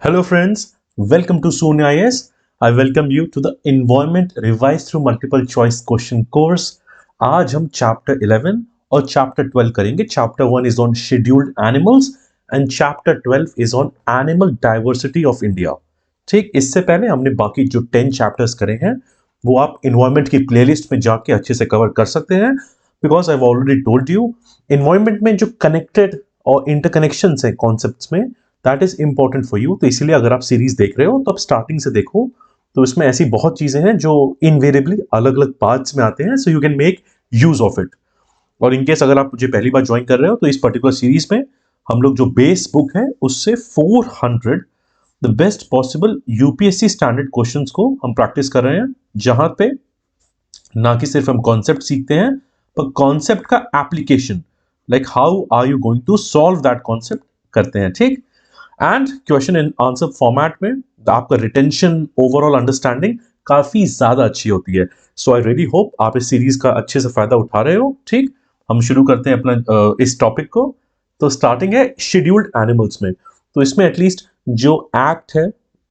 Hello friends, welcome to Sonia IS. I welcome you to the Environment Revised through Multiple Choice Question course. आज हम Chapter 11 और Chapter 12 करेंगे. Chapter 1 is on Scheduled Animals and Chapter 12 is on Animal Diversity of India. ठीक, इससे पहले हमने बाकी जो 10 chapters करे हैं वो आप Environment की playlist में जाके अच्छे से कवर कर सकते हैं. Because I've already told you, Environment में जो connected और interconnections हैं concepts में that is important for you. तो इसीलिए अगर आप सीरीज देख रहे हो तो आप स्टार्टिंग से देखो. तो इसमें ऐसी बहुत चीजें हैं जो इनवेरिएबली अलग अलग पार्ट्स में आते हैं, so you can make use of it. और इनकेस अगर आप मुझे पहली बार ज्वाइन कर रहे हो तो इस पर्टिकुलर सीरीज में हम लोग जो बेस बुक है उससे 400 the best possible UPSC standard questions को हम प्रैक्टिस कर रहे हैं, जहां पे ना कि सिर्फ हम कॉन्सेप्ट सीखते हैं पर कॉन्सेप्ट का application, like how are you going to solve that concept करते हैं. ठीक, and question and answer format में आपका रिटेंशन, ओवरऑल अंडरस्टैंडिंग काफी ज्यादा अच्छी होती है. सो आई रियली होप आप इस सीरीज का अच्छे से फायदा उठा रहे हो. ठीक, हम शुरू करते हैं अपना इस टॉपिक को. तो स्टार्टिंग है शेड्यूल्ड एनिमल्स में. तो इसमें एटलीस्ट जो एक्ट है,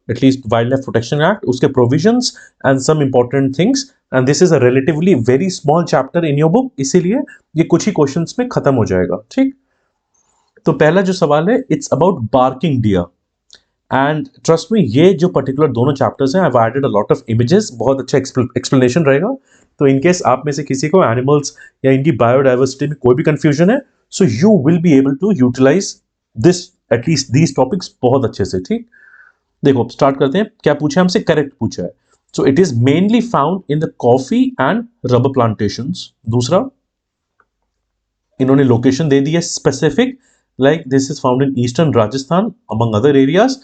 at least wild life protection act, उसके provisions and some important things, and this is a relatively very small chapter in your book, इसीलिए ये कुछ ही क्वेश्चंस में खत्म हो जाएगा. ठीक, तो पहला जो सवाल है, it's about barking deer. And trust me, ये जो पर्टिकुलर दोनों चैप्टर्स हैं, I have added a lot of images, बहुत अच्छा एक्सप्लेनेशन रहेगा. तो इनकेस आप में से किसी को एनिमल्स या इनकी बायोडाइवर्सिटी में कोई भी कंफ्यूजन है, so you will be able to utilize this at least these topics बहुत अच्छे से. ठीक, देखो स्टार्ट करते हैं. क्या पूछा है हमसे? करेक्ट पूछा है. So it is mainly found in the coffee and rubber plantations. दूसरा, इन्होंने लोकेशन दे दी है specific, like this is found in eastern Rajasthan among other areas,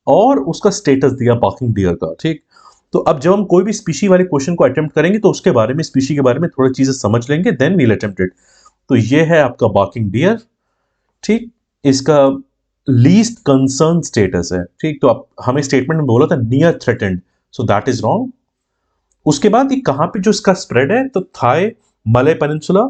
और उसका स्टेटस दिया बार्किंग डियर का. ठीक, तो अब जब हम कोई भी स्पीशी वाले क्वेश्चन को अटेम्प्ट करेंगे तो उसके बारे में, स्पीशी के बारे में थोड़ी चीजें समझ लेंगे, देन वील अटेम्प्ट इट. तो ये है आपका बार्किंग डियर. ठीक, इसका लीस्ट कंसर्न स्टेटस है. ठीक, तो अब हमें स्टेटमेंट में बोला था near threatened, so that is wrong. उसके बाद ये कहां पे जो इसका स्प्रेड है, तो Thai, Malay peninsula,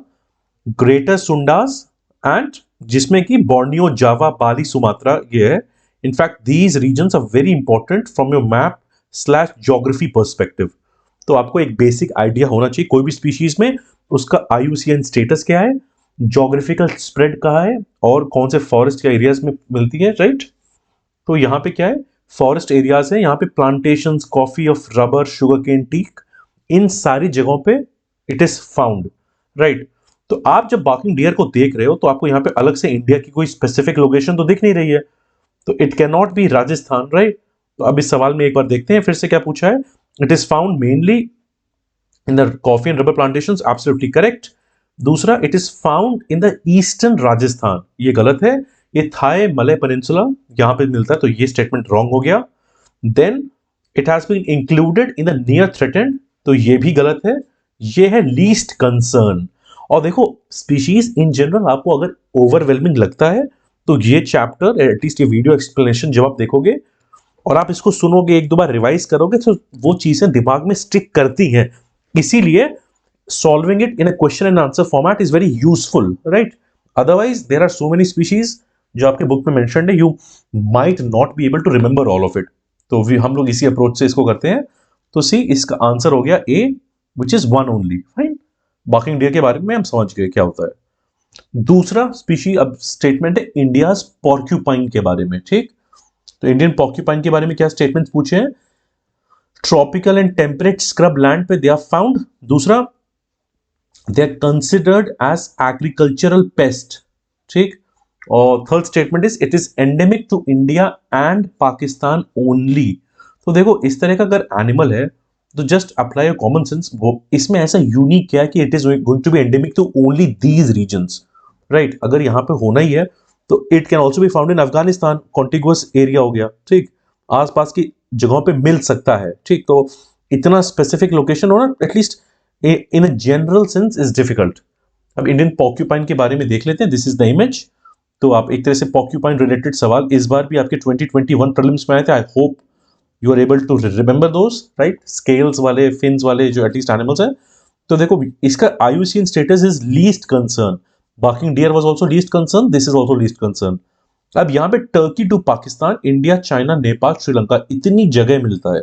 greater Sundas and जिसमें कि बोर्नियो, जावा, बाली, सुमात्रा ये है. In fact these regions are very important from your map slash geography perspective. तो आपको एक बेसिक आइडिया होना चाहिए कोई भी स्पीशीज में उसका IUCN स्टेटस क्या है, ज्योग्राफिकल स्प्रेड कहाँ है, और कौन से फॉरेस्ट या एरियाज में मिलती है. राइट, तो यहाँ पे क्या है, फॉरेस्ट एरियाज है, यहाँ पे plantations, coffee of rubber, sugar cane, teak, इन सारी जगहों पे इट इज फाउंड. राइट, तो आप जब बार्किंग डियर को देख रहे हो तो आपको यहाँ पे अलग से इंडिया की कोई स्पेसिफिक लोकेशन तो दिख नहीं रही है, तो it can not B Rajasthan. Right, तो अब इस सवाल में एक बार देखते हैं फिर से क्या पूछा है. It is found mainly in the coffee and rubber plantations, absolutely correct. दूसरा, it is found in the eastern Rajasthan, ये गलत है. ये थाई मलय पेनिनसुला यहां पे मिलता है, तो ये स्टेटमेंट रॉन्ग हो गया. Then it has been included in the near threatened, तो ये भी गलत है. ये है लीस्ट कंसर्न. और देखो, स्पीशीज इन जनरल आपको अगर ओवरवेलमिंग लगता है तो ये चैप्टर, एटलीस्ट ये वीडियो एक्सप्लेनेशन जब आप देखोगे और आप इसको सुनोगे, एक दो बार रिवाइज करोगे, तो वो चीजें दिमाग में स्टिक करती हैं. इसीलिए solving it in a question and answer format is very useful. Right, otherwise there are so many species जो आपके बुक में मेंशन्ड है, you might not be able to remember all of it. तो हम लोग इसी अप्रोच से इसको करते हैं. तो सी, इसका आंसर हो गया A, which is one only. Fine, barking deer के बारे में हम समझ गए क्या होता है. दूसरा स्पीशी, अब स्टेटमेंट है इंडियाज पॉर्क्यूपाइन के बारे में. ठीक, तो इंडियन पॉर्क्यूपाइन के बारे में क्या स्टेटमेंट पूछे हैं? Tropical and temperate scrub land पे दे आर फाउंड. दूसरा, they are considered as agricultural pest. ठीक, और third statement is it is endemic to India and Pakistan only. तो देखो, इस तरह का अगर एनिमल है तो just apply your common sense. वो इसमें ऐसा यूनिक क्या है कि it is going to be endemic to only these regions. Right, अगर यहाँ पे होना ही है तो it can also be found in Afghanistan, contiguous area हो गया. ठीक, आसपास की जगहों पे मिल सकता है. ठीक, तो इतना स्पेसिफिक लोकेशन होना at least in a general sense is difficult. अब इंडियन पॉर्क्यूपाइन के बारे में देख लेते हैं. This is the image. तो आप एक तरह से पॉर्क्यूपाइन रिलेटेड सवाल इस बार भी आपके 2021 प्रीलिम्स में आए थे. I hope you are able to remember those, right? Scales वाले, fins वाले जो एटलीस्ट एनिमल्स हैं. तो देखो, इसका IUCN status is least concern. Barking deer was also least concern. This is also least concern. अब यहां पे Turkey to Pakistan, India, China, Nepal, Sri Lanka, इतनी जगह मिलता है।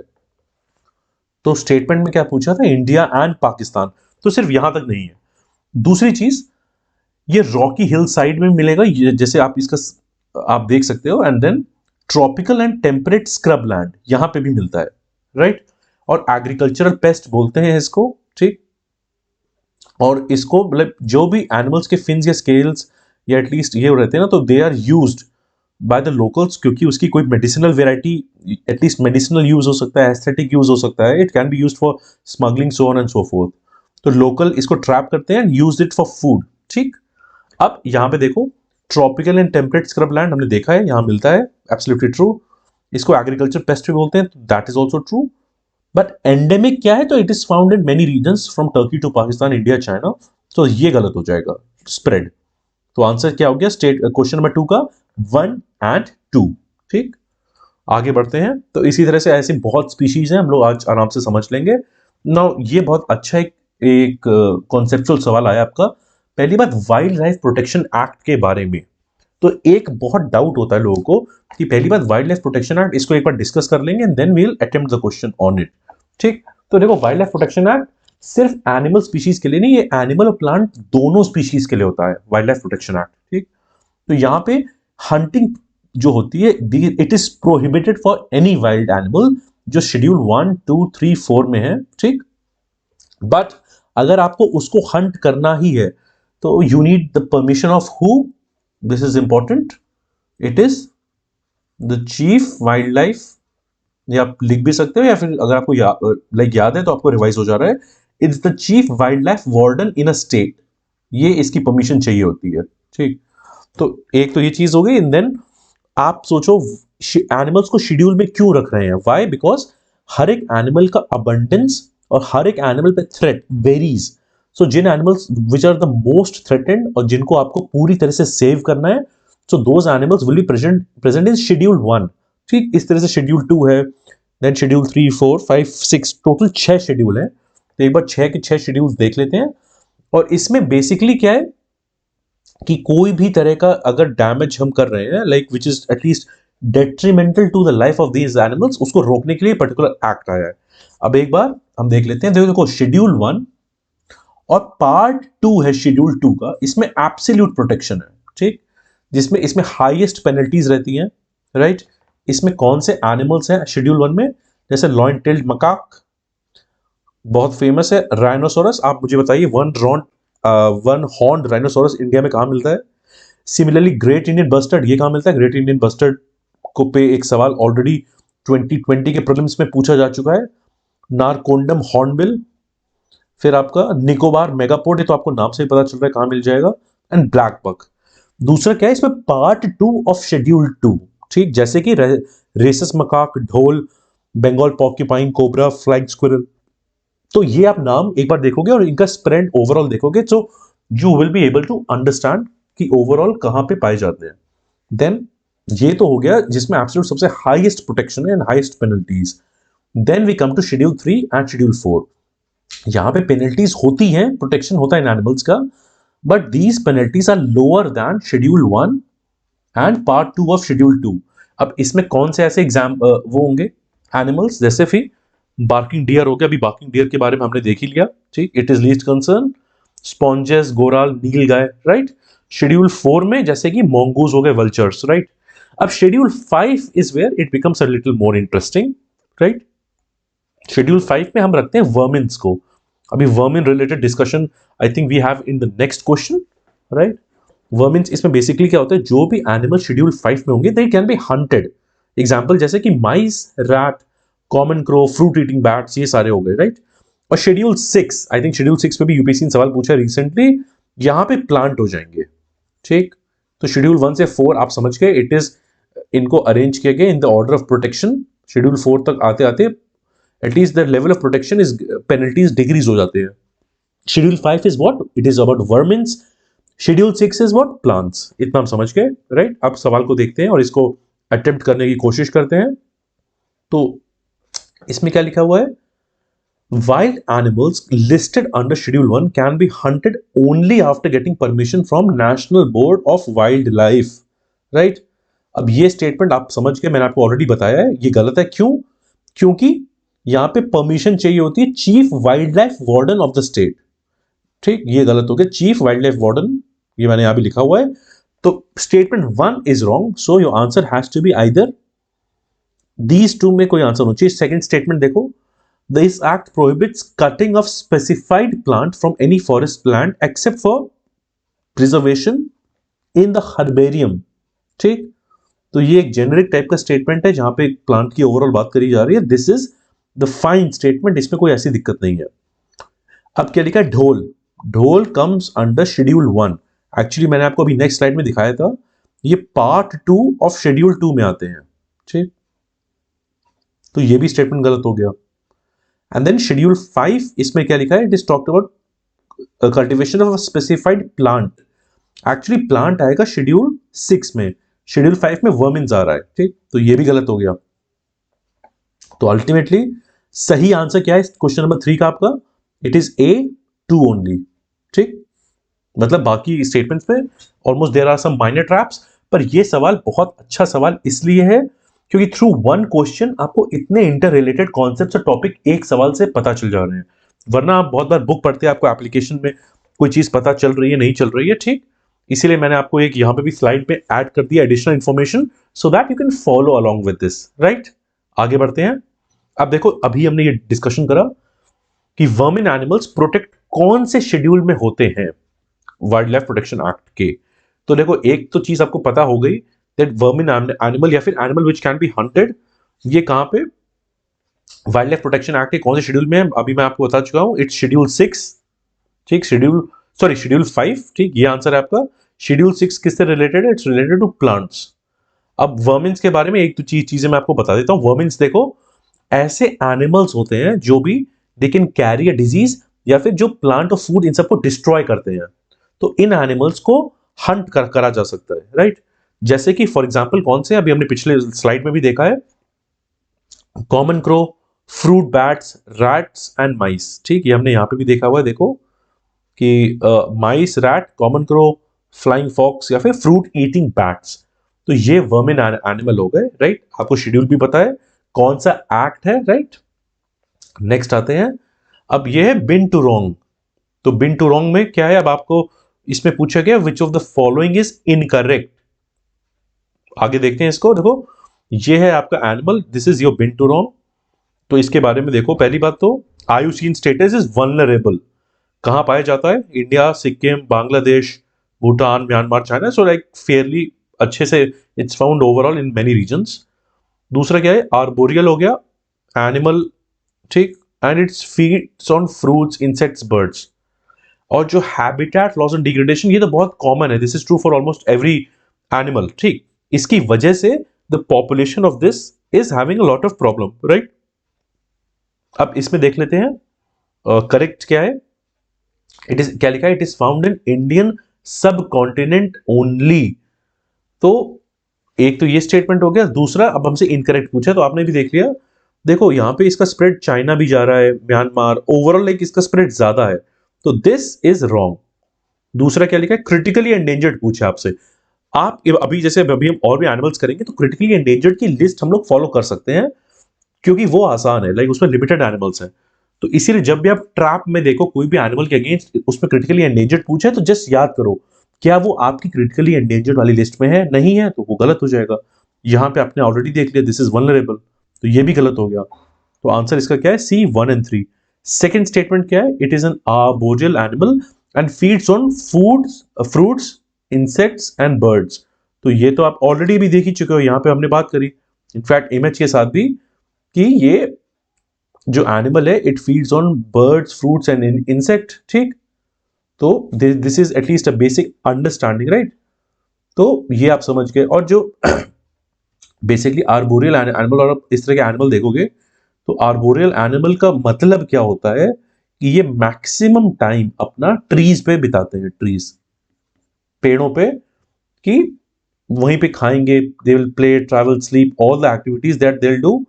तो स्टेटमेंट में क्या पूछा था, इंडिया एंड पाकिस्तान, तो सिर्फ यहां तक नहीं है। दूसरी चीज, ये रॉकी हिल साइड में मिलेगा, ये जैसे आप इसका आप देख सकते हो, and then tropical and temperate scrub land यहां पे भी मिलता है, राइट। और एग्रीकल्चरल पेस्ट बोलते हैं इसको, ठीक। और इसको मतलब जो भी एनिमल्स के फिन्स या स्केल्स या एटलीस्ट ये रहते हैं ना, तो they are used by the locals, क्योंकि उसकी कोई medicinal variety, at least medicinal use हो सकता है, एस्थेटिक यूज हो सकता है, it can be used for smuggling, so on and so forth. तो लोकल इसको ट्रैप करते हैं and use it for food, ठीक। अब यहां पे देखो, tropical and temperate scrub land हमने देखा है, यहां मिलता है, एब्सोल्युटली ट्रू। इसको एग्रीकल्चर पेस्ट भी बोलते हैं, that is also true. But endemic क्या है, तो it is found in many regions from Turkey to Pakistan, India, China, तो ये गलत हो जाएगा, स्प्रेड। तो आंसर क्या हो गया स्टेट क्वेश्चन नंबर 2 का 1 एंड 2, ठीक। आगे बढ़ते हैं। तो इसी तरह से ऐसी बहुत स्पीशीज हैं, हम लोग आज आराम से समझ लेंगे। नाउ ये बहुत अच्छा एक कॉन्सेप्चुअल सवाल आया आपका। पहली बात, वाइल्ड लाइफ प्रोटेक्शन एक्ट के बारे में। तो एक बहुत डाउट होता है लोगों को कि पहली बात वाइल्ड लाइफ प्रोटेक्शन एक्ट, इसको एक बार डिस्कस कर लेंगे and then we will attempt the question on it, ठीक। तो देखो, वाइल्ड लाइफ प्रोटेक्शन एक्ट सिर्फ एनिमल स्पीशीज के लिए नहीं, ये एनिमल और प्लांट दोनों स्पीशीज के लिए होता है, वाइल्ड लाइफ प्रोटेक्शन एक्ट, ठीक। तो यहां पे हंटिंग जो होती है, it is prohibited for any wild animal, जो शेड्यूल 1, 2, 3, 4 में है, ठीक। बट अगर आपको उसको हंट करना ही है, तो you need the permission of who, this is important, it is the chief wild life, या आप लिख भी सकते हो, या फिर अगर आपको याद है तो आपको रिवाइज हो जा रहा है, it's the chief wild life warden in a state, ये इसकी परमिशन चाहिए होती है, ठीक। तो एक तो ये चीज हो गई। एंड देन आप सोचो एनिमल्स को शेड्यूल में क्यों रख रहे हैं, वाई, बिकॉज हर एक एनिमल का अबंडेंस और हर एक एनिमल पे थ्रेट वेरीज। सो जिन animals which are the most threatened और जिनको आपको पूरी तरह से सेव करना है, so those animals will be present in schedule 1, ठीक। इस तरह से शेड्यूल 2 है, देन शेड्यूल 3, 4, 5, 6, टोटल 6 शेड्यूल है। तो एक बार 6 के 6 शेड्यूल देख लेते हैं। और इसमें बेसिकली क्या है कि कोई भी तरह का अगर डैमेज हम कर रहे हैं, like which is at least detrimental to the life of these animals, उसको रोकने के लिए पर्टिकुलर एक्ट आया है। अब एक बार हम देख लेते हैं। देखो शेड्यूल 1 और पार्ट 2 है शेड्यूल 2 का, इसमें एब्सोल्यूट प्रोटेक्शन है, ठीक। जिसमें इसमें हाईएस्ट पेनल्टीज रहती हैं, राइट। इसमें कौन से एनिमल्स हैं शेड्यूल 1 में, जैसे लॉइन टेल्ड मकाक बहुत फेमस है, राइनोसोरस, आप मुझे बताइए वन हॉर्न राइनोसोरस इंडिया में कहां मिलता है। सिमिलरली ग्रेट इंडियन बस्टर्ड, ये कहां मिलता है, ग्रेट इंडियन बस्टर्ड को पे एक सवाल ऑलरेडी 2020 के प्रीलिम्स में पूछा जा चुका है। नारकोंडम हॉर्नबिल, फिर आपका निकोबार मेगापोड, ये तो आपको नाम से ही पता चल रहा है कहां मिल जाएगा, एंड ब्लैक बक। दूसरा क्या है इसमें, पार्ट 2 ऑफ शेड्यूल 2, ठीक, जैसे कि rhesus macaque, dhole, Bengal porcupine, cobra, flying squirrel. तो ये आप नाम एक बार देखोगे और इनका स्प्रेड ओवरऑल देखोगे, तो you will be able to understand कि ओवरऑल कहां पे पाए जाते हैं। देन ये तो हो गया जिसमें एब्सोल्यूट सबसे हाईएस्ट प्रोटेक्शन है and highest penalties. Then we come to schedule 3 and schedule 4। यहां पे पेनल्टीज होती हैं, प्रोटेक्शन होता है इन एनिमल्स का, but these penalties are lower than schedule 1 and part 2 of schedule 2। अब इसमें कौन से ऐसे वो होंगे एनिमल्स, जैसे फिर बार्किंग डियर हो गया, अभी बार्किंग डियर के बारे में हमने देख ही लिया, ठीक, it is least concern. Sponges, goral, nilgai, right. Schedule 4 में जैसे कि मोंगूज हो गए, वल्चर्स, राइट। अब schedule 5 is where it becomes a little more interesting, right. Schedule 5 में हम रखते हैं वर्मिन्स को। अभी vermin related discussion I think we have in the next question, right. Vermins इसमें बेसिकली क्या होता है, जो भी एनिमल शेड्यूल 5 में होंगे they can be hunted. Example जैसे कि mice, rat, common crow, fruit eating bats, ये सारे हो गए, राइट। और शेड्यूल 6, आई थिंक शेड्यूल 6 पे भी यूपीएससी ने सवाल पूछा रिसेंटली, यहां पे प्लांट हो जाएंगे, ठीक। तो शेड्यूल 1 से 4 आप समझ गए, इट इज इनको अरेंज किया गया in the order of protection. Schedule 4 तक आते आते at least the level of protection is penalties decrease हो जाते हैं। Schedule 5 is what, it is about vermins. Schedule 6 is what, plants. इतना हम समझ गए, राइट। अब सवाल को देखते हैं और इसको अटेम्प्ट करने की कोशिश करते हैं। तो इसमें क्या लिखा हुआ है, wild animals listed under schedule 1 can be hunted only after getting permission from National Board of Wildlife, right। अब ये स्टेटमेंट आप समझ के, मैंने आपको ऑलरेडी बताया है, ये गलत है। क्यों? क्योंकि यहां पे परमिशन चाहिए होती है chief wild life warden of the state. ठीक, ये गलत हो गया, चीफ वाइल्ड लाइफ वार्डन, ये मैंने यहां भी लिखा हुआ है। तो statement 1 is wrong, so your answer has to be either these two में कोई आंसर होना चाहिए। सेकंड स्टेटमेंट देखो, this act prohibits cutting of specified plant from any forest land except for preservation in the herbarium. ठीक, तो ये एक generic type का स्टेटमेंट है जहां पे प्लांट की ओवरऑल बात करी जा रही है। This is the fine statement, इसमें कोई ऐसी दिक्कत नहीं है। अब क्या लिखा है, ढोल। ढोल कम्स अंडर शेड्यूल 1। एक्चुअली मैंने आपको अभी नेक्स्ट स्लाइड में दिखाया था, ये पार्ट 2 ऑफ शेड्यूल 2 में आते हैं। ठीक, तो ये भी स्टेटमेंट गलत हो गया। एंड देन शेड्यूल 5, इसमें क्या लिखा है, it is talked about cultivation of a specified plant. Actually plant आएगा शेड्यूल 6 में, शेड्यूल 5 में वर्मिन्स आ रहा है। ठीक, तो ये भी गलत हो गया। तो अल्टीमेटली सही आंसर क्या है क्वेश्चन नंबर 3 का आपका, इट इज A2 ओनली। ठीक, मतलब बाकी स्टेटमेंट्स में almost there are some minor traps, पर ये सवाल बहुत अच्छा सवाल इसलिए है क्योंकि थ्रू वन क्वेश्चन आपको इतने इंटर रिलेटेड कॉन्सेप्ट्स और टॉपिक एक सवाल से पता चल जा रहे हैं। वरना आप बहुत बार बुक पढ़ते हैं, आपको एप्लीकेशन में कोई चीज पता चल रही है, नहीं चल रही है। ठीक, इसीलिए मैंने आपको एक यहां पे भी स्लाइड में ऐड कर दिया additional information, so that you can follow along with this. Right, आगे बढ़ते हैं। अब देखो, अभी हमने ये डिस्कशन करा कि वर्मिन एनिमल्स प्रोटेक्ट कौन से शेड्यूल में होते हैं वाइल्ड लाइफ प्रोटेक्शन एक्ट के। तो देखो, एक तो चीज आपको पता हो गई दैट वर्मिन एनिमल या फिर animal which can be hunted, ये कहां पे वाइल्ड लाइफ प्रोटेक्शन एक्ट के कौन से शेड्यूल में है, अभी मैं आपको बता चुका हूं, इट्स शेड्यूल 6। ठीक, शेड्यूल 5। ठीक, ये आंसर है आपका। शेड्यूल 6 किससे रिलेटेड है, इट्स रिलेटेड टू प्लांट्स। अब वर्मिन्स के बारे में एक तो चीजें मैं आपको बता देता हूं। वर्मिन्स देखो, ऐसे एनिमल्स होते हैं जो भी they can carry a disease या फिर जो प्लांट और फूड इन सबको डिस्ट्रॉय करते हैं। तो इन एनिमल्स को हंट करा जा सकता है। राइट, जैसे कि फॉर एग्जांपल कौन से, अभी हमने पिछले स्लाइड में भी देखा है, common crow, fruit bats, rats and mice. ठीक, ये हमने यहां पे भी देखा हुआ है। देखो कि mice, rat, common crow, flying fox या फिर फ्रूट ईटिंग बैट्स, तो ये वर्मिन एनिमल हो गए। राइट, आपको शेड्यूल भी पता है कौन सा एक्ट है। राइट, नेक्स्ट आते हैं। अब ये है बिन टू रॉन्ग। तो बिन टू रॉन्ग में क्या है, अब आपको इसमें पूछा गया which of the following is incorrect. आगे देखते हैं इसको। देखो, ये है आपका animal, this is your bin to wrong. तो इसके बारे में देखो, पहली बात तो आयुसीन स्टेटस इज वल्नरेबल। कहां पाया जाता है, India, Sikkim, Bangladesh, Bhutan, Myanmar, China. So like fairly अच्छे से it's found overall in many regions. दूसरा क्या है, आर्बोरियल हो गया एनिमल। ठीक, and it's feeds on fruits, insects, birds. और जो हैबिटेट लॉस एंड डिग्रेडेशन, ये तो बहुत कॉमन है, this is true for almost every animal. ठीक, इसकी वजह से the population of this is having a lot of problem. Right, अब इसमें देख लेते हैं करेक्ट क्या है। इट इज क्या लिखा है, it is found in Indian सब कॉन्टिनेंट ओनली। तो एक तो ये स्टेटमेंट हो गया। दूसरा, अब हमसे इनकरेक्ट पूछा तो आपने भी देख लिया। देखो, यहां पे इसका स्प्रेड चाइना भी जा रहा है, म्यांमार, ओवरऑल लाइक इसका स्प्रेड ज्यादा है, तो दिस इज रॉन्ग। दूसरा क्या लिखा है, क्रिटिकली एंडेंजर्ड पूछा आपसे। आप अभी जैसे अभी हम और भी एनिमल्स करेंगे तो क्रिटिकली एंडेंजर्ड की लिस्ट हम लोग फॉलो कर सकते हैं क्योंकि वो आसान है, लाइक उसमें लिमिटेड एनिमल्स हैं। तो इसीलिए जब भी आप ट्रैप में देखो कोई भी एनिमल के अगेंस्ट उसमें क्रिटिकली एंडेंजर्ड पूछे तो जस्ट याद करो क्या वो आपकी क्रिटिकली एंडेंजर्ड वाली लिस्ट में है, नहीं है तो वो गलत हो जाएगा। यहां पे आपने ऑलरेडी देख लिया दिस इज वल्नरेबल, तो ये भी गलत हो गया। तो आंसर इसका क्या है, सी 1 एंड 3। सेकेंड स्टेटमेंट क्या है, it is an arboreal animal and feeds on foods, fruits, insects and birds. तो ये तो आप ऑलरेडी भी देख ही चुके हो, यहां पे हमने बात करी इनफैक्ट इमेज के साथ भी कि ये जो एनिमल है it feeds on birds, fruits and insect. ठीक, तो this is at least a basic understanding. Right, तो ये आप समझ गए। और जो बेसिकली आर्बोरियल एनिमल, और आप इस तरह के एनिमल देखोगे तो आर्बोरियल एनिमल का मतलब क्या होता है कि ये मैक्सिमम टाइम अपना ट्रीज पे बिताते हैं, ट्रीज, पेड़ों पे, कि वहीं पे खाएंगे, they will play, travel, sleep, all the activities that they will do,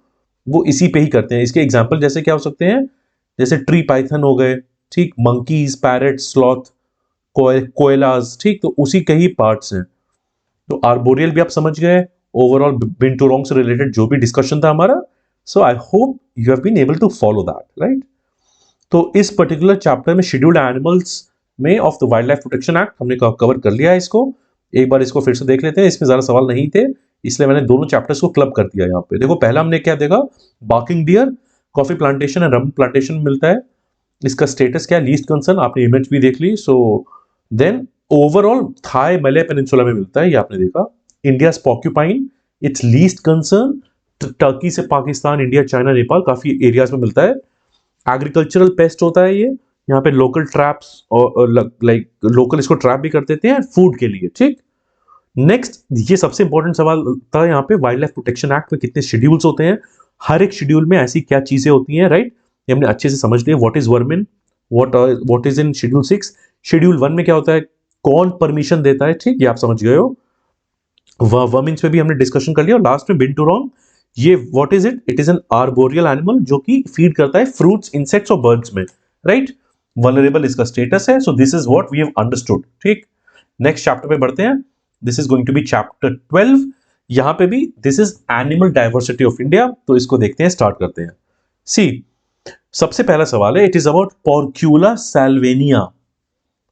वो इसी पे ही करते हैं। इसके एग्जांपल जैसे क्या हो सकते हैं, जैसे ट्री पाइथन हो गए, ठीक, मंकीज, पैरट, स्लॉथ, कोयलाज। ठीक, तो उसी के ही पार्ट्स हैं। तो आर्बोरियल भी आप समझ गए, ओवरऑल बिन टू रॉन्ग से रिलेटेड जो भी डिस्कशन था हमारा. So I hope you have been able to follow that, right. तो इस पर्टिकुलर चैप्टर में शेड्यूल्ड एनिमल्स में of the wild life protection act हमने कवर कर लिया है इसको. एक बार इसको फिर से देख लेते हैं, इसमें ज्यादा सवाल नहीं थे इसलिए मैंने दोनों चैप्टर्स को क्लब कर दिया. यहाँ पे देखो, पहला हमने क्या देखा, barking deer coffee plantation and rum plantation मिलता है. इसका स्टेटस क्या है, लीस्ट कंसर्न, आपने इमेज भी देख ली. So then overall Thai Malay peninsula में मिलता है, ये आपने देखा. India porcupine, it's least concern Turkey से पाकिस्तान, इंडिया, चाइना, नेपाल, काफी एरियाज में मिलता है. एग्रीकल्चरल पेस्ट होता है ये, यहाँ पे लोकल ट्रैप्स और लाइक लोकल इसको ट्रैप भी कर देते हैं फूड के लिए, ठीक. नेक्स्ट, ये सबसे इंपॉर्टेंट सवाल था यहाँ पे, वाइल्ड लाइफ प्रोटेक्शन एक्ट में कितने शेड्यूल्स होते हैं, हर एक शेड्यूल में ऐसी क्या चीजें होती हैं, राइट. ये हमने अच्छे से समझ लिया. What is vermin, what is in schedule 6, schedule 1 में क्या होता है, कौन परमिशन देता है, ठीक, ये आप समझ गए हो. वर्मिन्स पे भी हमने डिस्कशन कर लिया. और लास्ट में बिन टू रॉन्ग, ये what is it, it is an arboreal animal जो कि फीड करता है फ्रूट्स, इंसेक्ट्स और बर्ड्स में, राइट. वल्नरेबल इसका स्टेटस है. So this is what we have understood, ठीक. नेक्स्ट चैप्टर पे बढ़ते हैं. This is going to be chapter 12. यहां पे भी this is animal diversity of India. तो इसको देखते हैं, स्टार्ट करते हैं. सी, सबसे पहला सवाल है, इट इज अबाउट पोर्क्यूला सैल्वेनिया.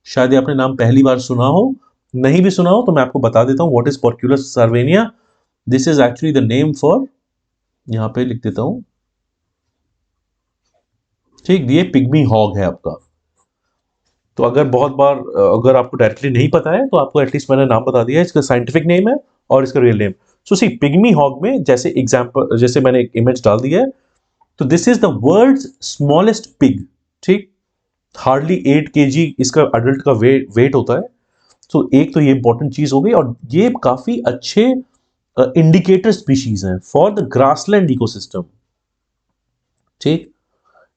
शायद ये आपने नाम पहली बार सुना हो, नहीं भी सुना हो तो मैं आपको बता देता हूं what is Porcula salvania. This is actually the name for, यहां पे लिख देता हूं, ठीक, ये पिग्मी हॉग है आपका. तो अगर बहुत बार अगर आपको डायरेक्टली नहीं पता है तो आपको एटलीस्ट मैंने नाम बता दिया है, इसका साइंटिफिक नेम है और इसका रियल नेम. सो सी, पिग्मी हॉग में जैसे एग्जांपल, जैसे मैंने एक इमेज डाल दी है, तो this is the world's smallest pig, ठीक. हार्डली 8 kg इसका अडल्ट का वेट होता है. सो एक तो ये इंपॉर्टेंट चीज हो गई. और ये काफी अच्छे इंडिकेटर स्पीशीज हैं फॉर द ग्रासलैंड इकोसिस्टम, ठीक.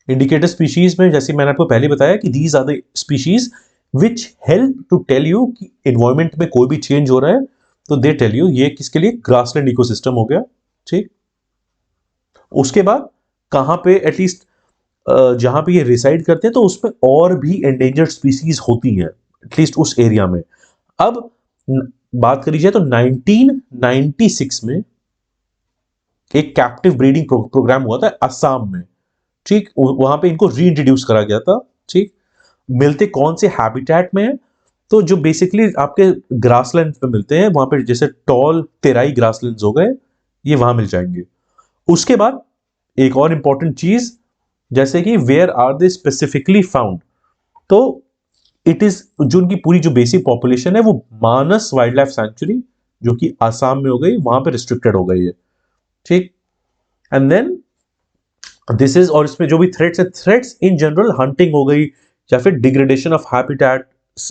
इंडिकेटर स्पीशीज में जैसे मैंने आपको पहले बताया कि these are the species which help to tell you कि एनवायरमेंट में कोई भी चेंज हो रहा है, तो दे टेल यू. ये किसके लिए, ग्रासलैंड इकोसिस्टम हो गया, ठीक. उसके बाद कहां पे एटलीस्ट जहां पे ये रिसाइड करते हैं तो उसमें और भी एंडेंजर्ड स्पीशीज होती हैं एटलीस्ट उस एरिया में. अब बात करी जाए तो 1996 में एक कैप्टिव ब्रीडिंग प्रोग्राम हुआ था असम में, ठीक. वहां पे इनको रीइंट्रोड्यूस करा गया था, ठीक. मिलते कौन से हैबिटेट में है, तो जो बेसिकली आपके ग्रासलैंड पे मिलते हैं, वहां पे जैसे टॉल तेराई ग्रासलैंड्स हो गए, ये वहां मिल जाएंगे. उसके बाद एक और इंपॉर्टेंट चीज, जैसे कि where are they specifically found, तो इट इज जो उनकी पूरी जो बेसिक पॉपुलेशन है वो मानस वाइल्ड लाइफ सैंक्चुरी जो कि आसाम में हो गई, वहां पे रिस्ट्रिक्टेड हो गई है, ठीक. एंड देन दिस इज, और इसमें जो भी थ्रेट्स है, थ्रेट्स इन जनरल हंटिंग हो गई या फिर degradation of habitat,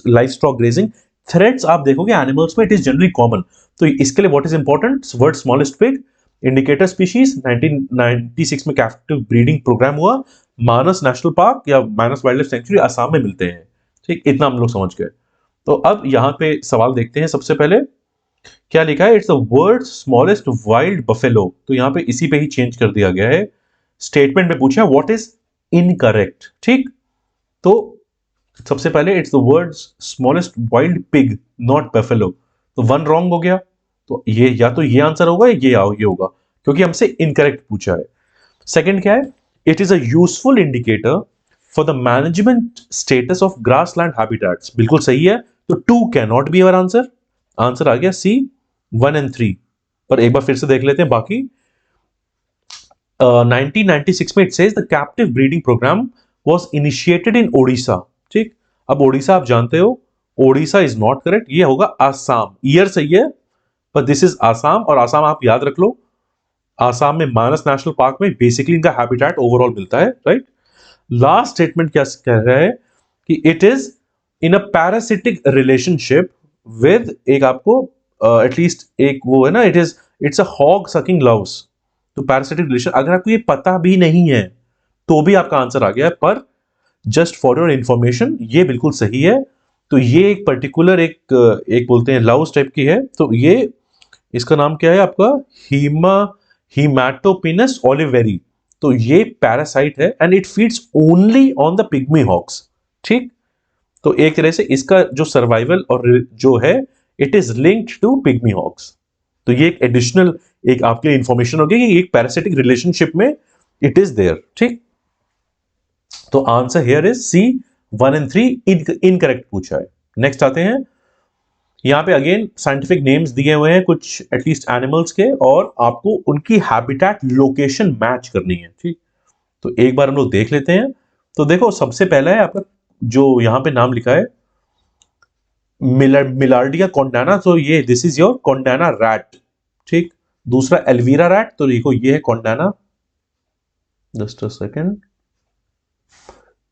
life stock grazing, threats आप देखोगे एनिमल्स में इट इज जनरली कॉमन. तो इसके लिए what is important, word smallest pig, indicator species. 1996 में कैप्टिव ब्रीडिंग प्रोग्राम हुआ, मानस नेशनल पार्क या मानस वाइल्ड लाइफ सेंचुरी आसाम में मिलते हैं, ठीक. इतना हम लोग समझ गए. तो अब यहां पे सवाल देखते हैं. सबसे पहले क्या लिखा है, it's the world's smallest wild buffalo. तो यहां पे इसी पे ही चेंज कर दिया गया है. स्टेटमेंट में पूछा व्हाट इज इनकरेक्ट, ठीक. तो सबसे पहले it's the world's smallest wild pig not buffalo, तो 1 रॉन्ग हो गया. तो ये या तो ये आंसर होगा या ये होगा, क्योंकि हमसे इनकरेक्ट पूछा है. सेकंड क्या है, it is a useful indicator for the management status of grassland habitats. बिल्कुल सही है. तो 2 can not be our answer. Answer आ गया सी, 1 and 3. पर एक बार फिर से देख लेते हैं बाकी. 1996 में it says the captive breeding program was initiated in Odisha, ठीक. अब ओडिशा आप जानते हो, ओडिशा इज नॉट करेक्ट, ये होगा आसाम. ईयर सही है पर दिस इज आसाम. और आसाम आप याद रख लो, आसाम में मानस नेशनल पार्क में बेसिकली इनका हैबिटेट ओवरऑल मिलता है, राइट. लास्ट स्टेटमेंट क्या कह रहा है कि it is in a parasitic relationship with, एक आपको एटलीस्ट एक वो है ना, it's a hog sucking louse. तो पैरासिटिक रिलेशन, अगर आपको ये पता भी नहीं है तो भी आपका आंसर आ गया है. पर जस्ट फॉर योर इंफॉर्मेशन ये बिल्कुल सही है. तो ये एक पर्टिकुलर एक बोलते हैं लव्स टाइप की है. तो ये इसका नाम क्या है आपका, हीमैटोपिनस ओलिवेरी. तो ये पैरासाइट है and it feeds only on the pygmy hogs, ठीक. तो एक तरह से इसका जो सर्वाइवल और जो है it is linked to pygmy hogs. तो ये एक एडिशनल एक आपके लिए इंफॉर्मेशन होगी कि एक पैरासिटिक रिलेशनशिप में इट इज देयर। ठीक, तो answer here is C 1 and 3 incorrect पूछा है। नेक्स्ट आते हैं, यहां पे अगेन साइंटिफिक नेम्स दिए हुए हैं कुछ एटलीस्ट एनिमल्स के, और आपको उनकी हैबिटेट लोकेशन मैच करनी है। ठीक, तो एक बार हम लोग देख लेते हैं। तो देखो सबसे पहला है आपका जो यहां पे नाम लिखा है मिलार्डिया कॉन्डाना, तो ये दिस इज योर कॉन्डाना रैट। ठीक, दूसरा एल्वीरा रैट, तो देखो ये है कॉन्डाना, जस्ट अ सेकेंड।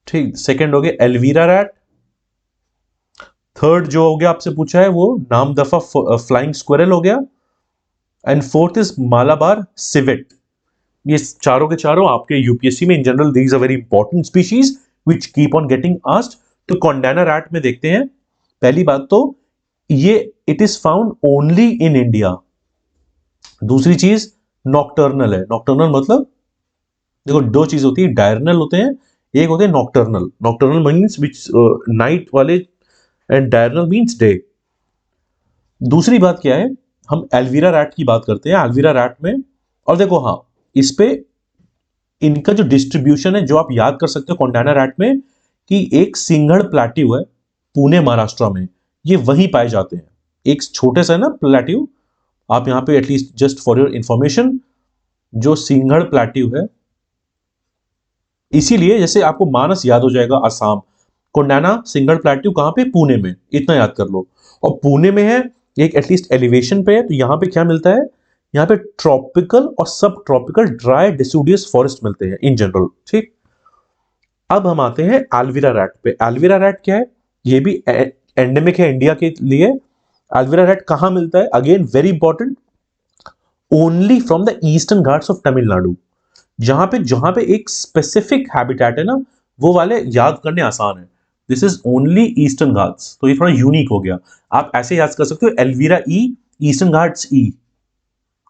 ठीक, सेकेंड हो गया एल्वीरा रैट। थर्ड जो हो गया आपसे पूछा है वो नाम दफा फ्लाइंग स्क्विरल हो गया, and fourth is Malabar civet. ये चारों के चारों आपके यूपीएससी में in general these are very important species which keep on getting asked. तो कॉन्डाना रैट में देखते हैं, पहली बात तो ये it is found only in India. दूसरी चीज नॉक्टर्नल है। नॉक्टर्नल मतलब देखो दो चीज होती है, डायरनल होते हैं, एक होते हैं नॉक्टर्नल। नॉक्टर्नल मींस विच नाइट वाले, एंड डायरनल मींस डे। दूसरी बात क्या है, हम एल्वीरा रैट की बात करते हैं। एल्वीरा रैट में, और देखो हाँ, इस पे इनका जो डिस्ट्रीब्यूशन है जो आप याद कर सकते हो कॉन्डाना रैट में, कि एक सिंघड़ प्लेट्यू है पुणे महाराष्ट्र में, ये वहीं पाए जाते हैं। एक छोटे सा ना प्लेट्यू, आप यहां पे at least just for your information, जो सिंघड़ प्लेट्यू है, इसीलिए जैसे आपको मानस याद हो जाएगा असम, कोंडाना सिंगल प्लेट्यू कहां पे, पुणे में, इतना याद कर लो। और पुणे में है, एक एटलीस्ट एलिवेशन पे है, तो यहां पे क्या मिलता है, यहां पे ट्रॉपिकल और सब ट्रॉपिकल ड्राई डिसिडुअस फॉरेस्ट मिलते हैं इन जनरल। ठीक, अब हम आते हैं एल्वीरा रैट पे। एल्वीरा रैट क्या है, ये भी एंडेमिक है इंडिया के लिए। एल्वीरा रैट कहां मिलता है, again very important, only from the eastern Ghats of Tamil Nadu. जहां पे एक स्पेसिफिक हैबिटेट है ना, वो वाले याद करने आसान है। This is only eastern Ghats, तो ये थोड़ा यूनिक हो गया। आप ऐसे याद कर सकते हो, एल्वीरा ई, ईस्टर्न घाट्स ई।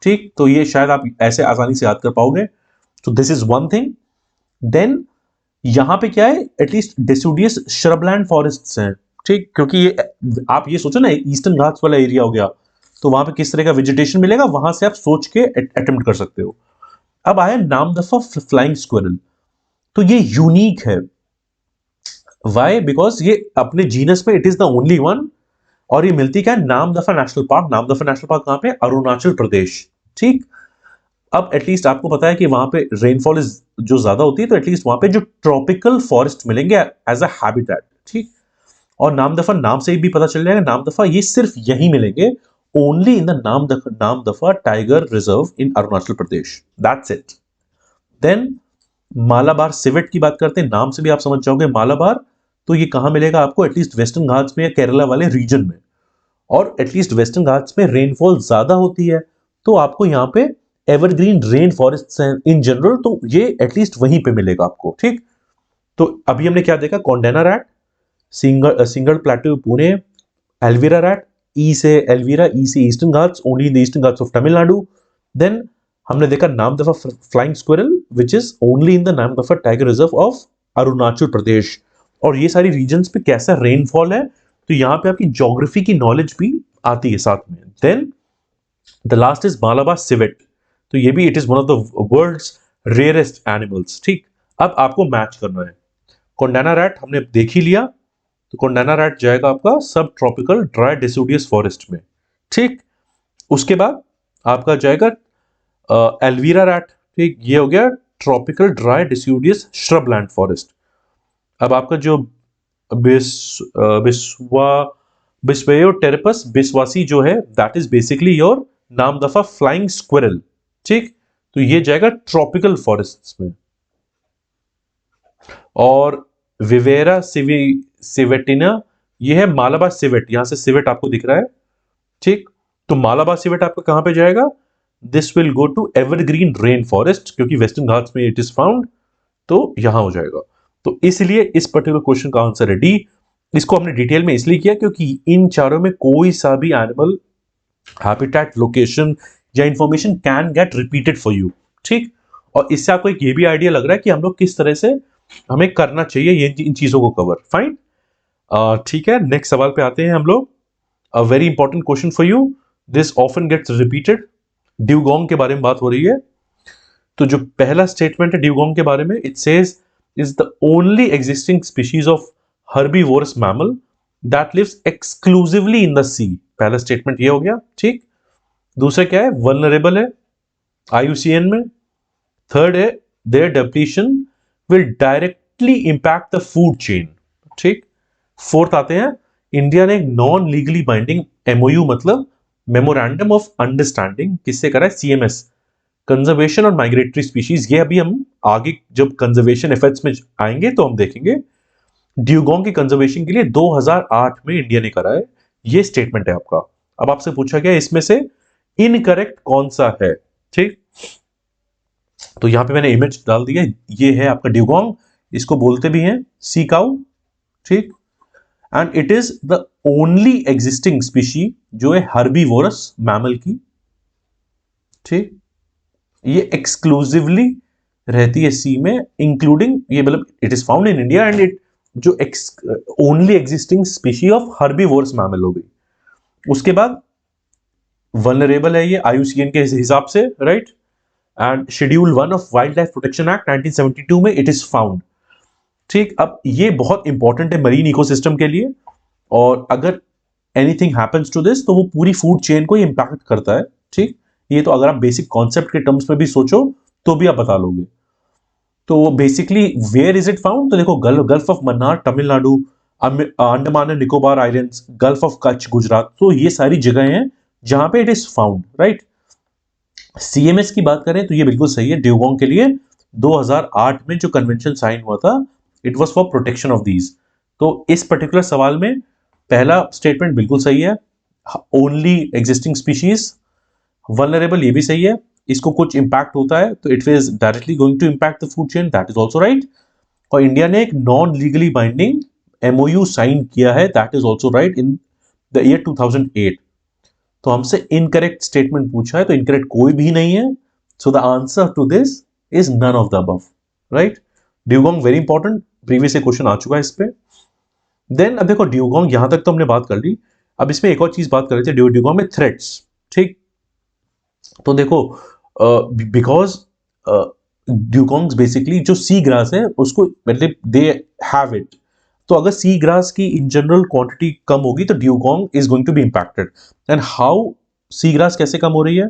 ठीक, तो ये शायद आप ऐसे आसानी से याद कर पाओगे। तो this is one thing. Then यहां पे क्या है, एटलीस्ट डेसिडुअस श्रबलैंड फॉरेस्ट्स हैं। ठीक, क्योंकि ये आप ये सोचो ना, ईस्टर्न घाट्स वाला एरिया हो गया, तो वहां पे किस तरह का वेजिटेशन मिलेगा, वहां से आप सोच के अटेम्प्ट कर सकते हो। अब आया नाम दफा फ्लाइंग स्क्विरल, तो ये यूनिक है। वाई, बिकॉज ये अपने जीनस में it is the only one, और ये मिलती क्या है, नाम दफा नेशनल पार्क। नाम दफा नेशनल पार्क कहां पे, अरुणाचल प्रदेश। ठीक, अब एटलीस्ट आपको पता है कि वहां पे रेनफॉल जो ज्यादा होती है, तो एटलीस्ट वहां पे जो ट्रॉपिकल फॉरेस्ट मिलेंगे एज अ हैबिटेट। ठीक, और नाम दफा नाम से भी पता चल जाएगा, नाम दफा ये सिर्फ यही मिलेंगे, only in the Namdapha tiger reserve in Arunachal Pradesh, that's it. Then Malabar civet की बात करते हैं, नाम से भी आप समझ जाओगे मालाबार, तो ये कहां मिलेगा आपको, एटलीस्ट वेस्टर्न घाट्स में या केरला वाले रीजन में, और एटलीस्ट वेस्टर्न घाट्स में रेनफॉल ज्यादा होती है, तो आपको यहाँ पे evergreen rain forest in general, तो ये एटलीस्ट वहीं पे मिलेगा आपको। ठीक, तो अभी हमने क्या देखा, Kondana rat, single plateau Pune, Elvira rat, E से एल्वीरा, ई से eastern Ghats, only in the eastern Ghats of Tamil Nadu. Then हमने देखा Namdapha flying squirrel which is only in the Namdapha tiger reserve of Arunachal Pradesh. और ये सारी रीजन्स पे कैसा रेनफॉल है, तो यहां पे आपकी ज्योग्राफी की नॉलेज भी आती है साथ में। Then the last is Malabar civet, तो ये भी it is one of the world's rarest animals. ठीक, अब आपको मैच करना है। कोंडाना रैट हमने देख ही लिया, तो कोंडाना रैट जाएगा आपका सब ट्रॉपिकल ड्राई डिसिडुअस फॉरेस्ट में। ठीक, उसके बाद आपका जाएगा एल्वीरा रैट। ठीक, ये हो गया ट्रॉपिकल ड्राई डिसिडुअस श्रबलैंड फॉरेस्ट। अब आपका जो बिस्वेयोटेरपस बिस्वासी जो है, दैट इज बेसिकली योर नाम दफा फ्लाइंग स्क्विरल। ठीक, तो ये जाएगा ट्रॉपिकल फॉरेस्ट्स में। और विवेरा सिवेटिना, ये है मालाबार सिवेट, यहां से सिवेट आपको दिख रहा है। ठीक, तो मालाबार सिवेट आपका कहां पे जाएगा, this will go to evergreen rain forest, क्योंकि वेस्टर्न घाट्स में इट इज फाउंड, तो यहां हो जाएगा। तो इसलिए इस पर्टिकुलर क्वेश्चन का आंसर है डी। इसको हमने डिटेल में इसलिए किया क्योंकि इन चारों में कोई सा भी एनिमल हैबिटेट लोकेशन या information can get repeated for you. ठीक, और इससे आपको एक ये भी आइडिया लग रहा है कि हम लोग किस तरह से हमें करना चाहिए ये इन चीजों को कवर। फाइन, ठीक है, नेक्स्ट सवाल पे आते हैं हम लोग। A very important question for you, this often gets repeated. Dugong के बारे में बात हो रही है। तो जो पहला स्टेटमेंट है ड्यूगोंग के बारे में, it says is the only existing species of herbivorous mammal that lives exclusively in the sea. पहला स्टेटमेंट ये हो गया, ठीक। दूसरा क्या है, वल्नरेबल है IUCN में। थर्ड है their depletion will directly impact the food chain, ठीक। फोर्थ आते हैं, इंडिया ने एक नॉन लीगली बाइंडिंग MOU मतलब मेमोरेंडम ऑफ अंडरस्टैंडिंग किससे करा है, CMS, कंजर्वेशन और माइग्रेटरी स्पीशीज। ये अभी हम आगे जब कंजर्वेशन एफर्ट्स में आएंगे तो हम देखेंगे। ड्यूगोंग की कंजर्वेशन के लिए 2008 में इंडिया ने करा है। ये स्टेटमेंट है आपका। अब आपसे पूछा गया इसमें से इनकरेक्ट कौन सा है, ठीक। तो यहां पे मैंने इमेज डाल दिया, ये है आपका ड्यूगोंग। इसको बोलते भी हैं सी काउ, ठीक। And it is the only existing species जो है हर्बीवोरस मैमल की, ठीक। ये एक्सक्लूसिवली रहती है सी में, इंक्लूडिंग ये मतलब it is found in India and it जो only existing species of herbivorous mammal हो गई। उसके बाद वल्नरेबल है ये IUCN के हिसाब से, right. And schedule 1 of wild life protection act 1972 में इट इज फाउंड, ठीक। अब ये बहुत इंपॉर्टेंट है मरीन इकोसिस्टम के लिए, और अगर एनीथिंग हैपेंस टू दिस तो वो पूरी फूड चेन को इंपैक्ट करता है, ठीक। ये तो अगर आप बेसिक कॉन्सेप्ट के टर्म्स में भी सोचो तो भी आप बता लोगे। तो basically where is it found, तो देखो gulf of Mannar Tamil Nadu, Andaman and Nicobar islands, gulf of Kutch Gujarat, तो ये सारी जगह हैं जहां पे it is found, right. CMS की बात करें तो ये बिल्कुल सही है, ड्यूगोंग के लिए 2008 में जो कन्वेंशन साइन हुआ था it was for protection of these. तो इस पर्टिकुलर सवाल में पहला स्टेटमेंट बिल्कुल सही है, ओनली एग्जिस्टिंग स्पीशीज। वल्नरेबल ये भी सही है, इसको कुछ इंपैक्ट होता है तो it is directly going to impact the food chain, that is also right. और इंडिया ने एक non legally binding MOU sign किया है, that is also right, in the year 2008। तो हमसे इनकरेक्ट स्टेटमेंट पूछा है तो इनकरेक्ट कोई भी नहीं है, so the answer to this is none of the above, right. Dugong very important, previous question आ चुका है इस पे। देन अब देखो ड्यूगोंग यहां तक तो हमने बात कर ली, अब इसमें एक और चीज बात कर रहे थे ड्यूगोंग में थ्रेट्स, ठीक। तो देखो बिकॉज ड्यूगोंग्स बेसिकली जो सी ग्रास है उसको मतलब दे हैव इट, तो अगर सी ग्रास की इन जनरल क्वांटिटी कम होगी तो dugong is going to be impacted. And how sea grass कैसे कम हो रही है,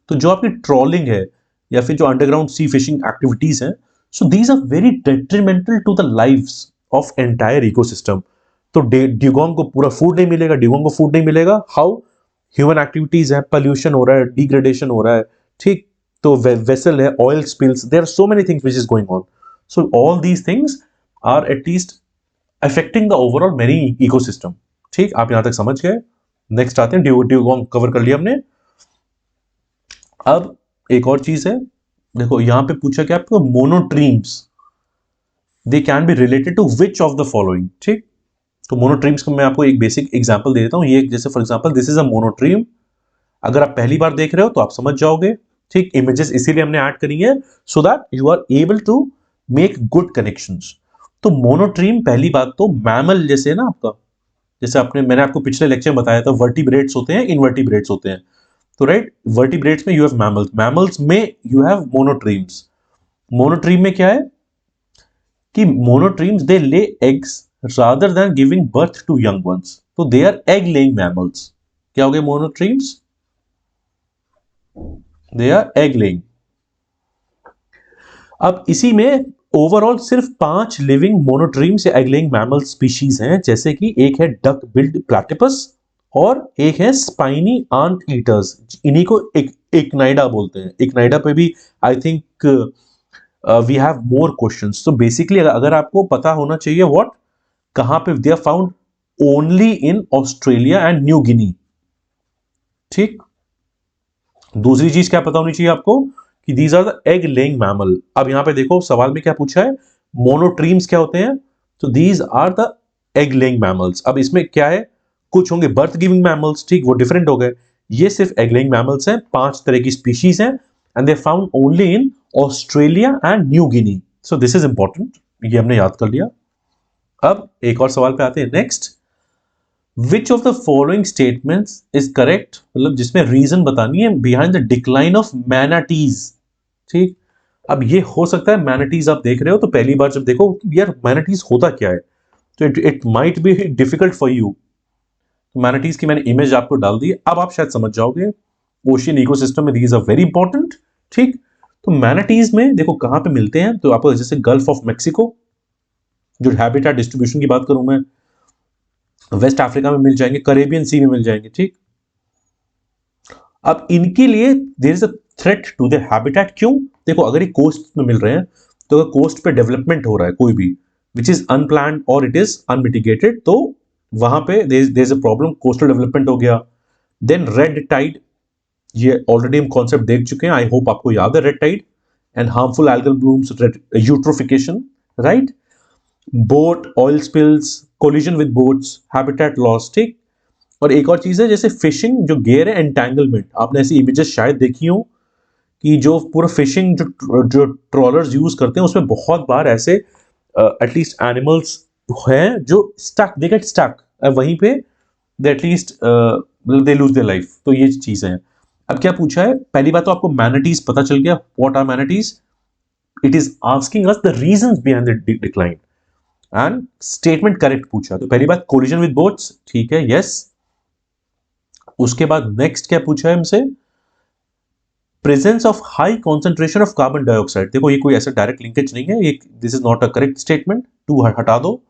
तो जो आपकी ट्रॉलिंग है या फिर जो अंडरग्राउंड सी फिशिंग एक्टिविटीज हैं, so these are very detrimental to the lives of entire ecosystem. तो ड्यूगोंग को पूरा फूड नहीं मिलेगा, ड्यूगोंग को फूड नहीं मिलेगा, हाउ, ह्यूमन एक्टिविटीज है, पोल्यूशन हो रहा है, डिग्रेडेशन हो रहा है, ठीक। तो वेसल है, oil spills, there are so many things which is going on, so all these things are at least affecting the overall marine ecosystem, ठीक। आप यहां तक समझ गए। नेक्स्ट आते हैं, ड्यूगोंग कवर कर लिया हमने। अब एक और चीज है, देखो यहां पे पूछा क्या आपको, monotremes they can be related to which of the following, ठीक। तो मोनोट्रीम्स को मैं आपको एक बेसिक एग्जांपल दे देता हूं, ये जैसे for example this is a monotreme. अगर आप पहली बार देख रहे हो तो आप समझ जाओगे, ठीक। इमेजेस इसीलिए हमने ऐड करी है so that you are able to make good connections. तो मोनोट्रीम पहली बात तो मैमल जैसे है ना आपका, जैसे मैंने आपको पिछले लेक्चर में बताया था वर्टिब्रेट्स होते हैं, इनवर्टिब्रेट्स होते हैं। तो राइट, वर्टिब्रेट्स में यू हैव मैमल्स, मैमल्स में यू हैव मोनोट्रीम्स। मोनोट्रीम में क्या है कि monotremes they lay eggs rather than giving birth to young ones, तो they are egg laying mammals। क्या हो गए monotremes, they are egg laying। अब इसी में ओवरऑल सिर्फ 5 लिविंग मोनोट्रीम्स या एग लेइंग मैमल स्पीशीज हैं, जैसे कि एक है डक बिल्ड प्लैटिपस और एक है स्पाइनी आंट ईटर्स, इन्हीं को इक्नाइडा बोलते हैं। इक्नाइडा पे भी I think we have more questions. तो बेसिकली अगर आपको पता होना चाहिए व्हाट, कहां पे they are found only in Australia and New Guinea, ठीक। दूसरी चीज क्या पता होनी चाहिए आपको कि these are the egg laying mammal. अब यहां पे देखो सवाल में क्या पूछा है, मोनोट्रीम्स क्या होते हैं, तो these are the egg laying mammals. अब इसमें क्या है, कुछ होंगे बर्थ गिविंग मैमल्स, ठीक, वो डिफरेंट हो गए। ये सिर्फ एग लेइंग मैमल्स हैं, 5 तरह की स्पीशीज हैं and they found only in Australia and New Guinea. So this is important, ये हमने याद कर लिया। अब एक और सवाल पे आते हैं next. Which of the following statements is correct, मतलब जिसमें रीजन बतानी है बिहाइंड द डिक्लाइन ऑफ मैनाटीज। ठीक, अब ये हो सकता है मैनाटीज आप देख रहे हो तो पहली बार जब देखो यार मैनाटीज होता क्या है, तो it might be difficult for you. Manatees की मैंने इमेज आपको डाल दी, अब आप शायद समझ जाओगे। ओशियन इकोसिस्टम में दीज आर वेरी इंपॉर्टेंट। ठीक, तो मैनाटीज में देखो कहां पे मिलते हैं, तो आपको जैसे गल्फ ऑफ मैक्सिको, जो हैबिटेट डिस्ट्रीब्यूशन की बात करूं मैं, वेस्ट अफ्रीका में मिल जाएंगे, करेबियन सी में मिल जाएंगे। ठीक, अब इनके लिए there is a threat to the habitat. क्यों? देखो अगर ये कोस्ट में मिल रहे हैं, तो अगर कोस्ट पे डेवलपमेंट हो रहा है कोई भी विच इज अनप्लान्ड और इट इज अनमिटिगेटेड, तो वहां पे there is a problem, coastal development हो गया। देन रेड टाइड, ये ऑलरेडी हम कॉन्सेप्ट देख चुके हैं, आई होप आपको याद है red tide and harmful algal blooms, eutrophication, right, boat oil spills, collision with boats, habitat loss. ठीक, और एक और चीज है जैसे फिशिंग, जो गेयर है, एंटैंगलमेंट। आपने ऐसी इमेजेस शायद देखी हो कि जो पूरा फिशिंग जो ट्रॉलर्स यूज करते हैं उसमें बहुत बार ऐसे एटलीस्ट एनिमल्स हैं जो स्टक, दे गेट स्टक वहीं पे, they at least they lose their life. तो ये चीजें हैं। अब क्या पूछा है, पहली बात तो आपको मैनाटीज पता चल गया, what are manatees. It is asking us the reasons behind the decline and statement correct पूछा। तो पहली बात कोलिजन विद बोट्स, ठीक है, यस। उसके बाद नेक्स्ट क्या पूछा है हमसे, presence of high concentration of carbon dioxide. देखो ये कोई ऐसा डायरेक्ट लिंकेज नहीं है, ये this is not a correct statement, two हटा दो।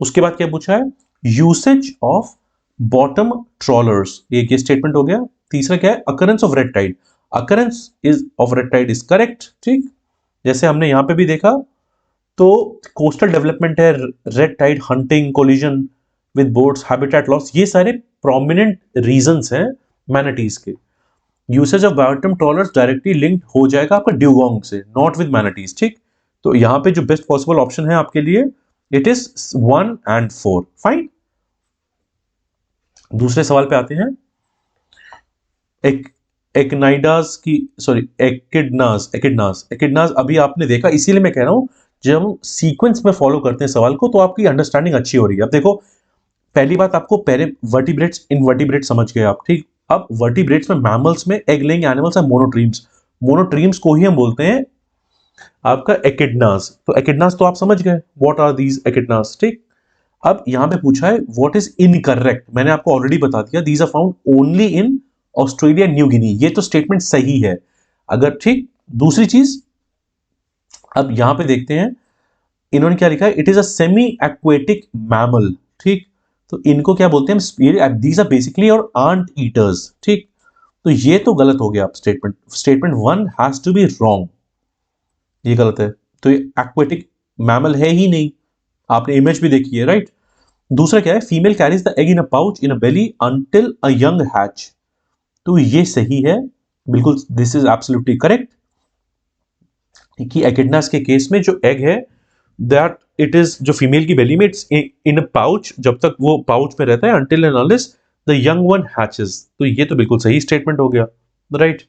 उसके बाद क्या पूछा है, यूसेज ऑफ बॉटम ट्रॉलर्स, ये स्टेटमेंट हो गया। तीसरा क्या है, occurrence of red tide, occurrence is of red tide is correct. ठीक, जैसे हमने यहां पे भी देखा, तो कोस्टल डेवलपमेंट है, red tide, hunting, collision with boats, habitat loss, ये सारे प्रोमिनेंट रीजंस हैं मैनाटीज के। Usage of bottom trollers directly linked हो जाएगा आपका ड्यूगोंग से, नॉट विद मैनाटीज। ठीक, तो यहां पे जो बेस्ट पॉसिबल ऑप्शन है आपके लिए, इट इज 1 and 4, फाइन। दूसरे सवाल पे आते हैं। एक एक्नाइडास की, सॉरी एकिडनास, एकिडनास, एकिडनास अभी आपने देखा, इसीलिए मैं कह रहा हूं जब हम सीक्वेंस में फॉलो करते हैं सवाल को तो आपकी अंडरस्टैंडिंग अच्छी हो रही है। अब देखो पहली बात, आपको पहले वर्टिब्रेट्स इनवर्टिब्रेट्स समझ गए आप। ठीक, अब वर्टिब्रेट्स में, मैमल्स में एग लेइंग एनिमल्स है मोनोट्रीम्स, मोनोट्रीम्स को ही हम बोलते हैं आपका एकिडनास। तो एकिडनास तो आप समझ गए, व्हाट आर दीज एकिडनास। ठीक, अब यहां पे पूछा है व्हाट इज इनकरेक्ट, मैंने आपको ऑलरेडी बता दिया, these are found only in Australia New Guinea, ये तो स्टेटमेंट सही है अगर। ठीक, दूसरी चीज अब यहां पे देखते हैं, इन्होंने क्या लिखा है, it is a semi aquatic mammal. ठीक, तो इनको क्या बोलते हैं, दीज आर बेसिकली और आंट ईटर्स। ठीक, तो ये तो गलत हो गया statement, statement 1 has to be wrong, ये गलत है। तो ये एक्वेटिक मैमल है ही नहीं, आपने इमेज भी देखी है, राइट। दूसरा क्या है, female carries the egg in a pouch in a belly until a young hatch, तो ये सही है बिल्कुल, दिस इज एब्सोल्युटली करेक्ट कि एकिडनास के केस में जो एग है दैट इट इज, जो फीमेल की बेली में, इट्स इन अ पाउच, जब तक वो पाउच में रहता है, until and unless the young one hatches, तो ये तो बिल्कुल सही स्टेटमेंट हो गया, राइट।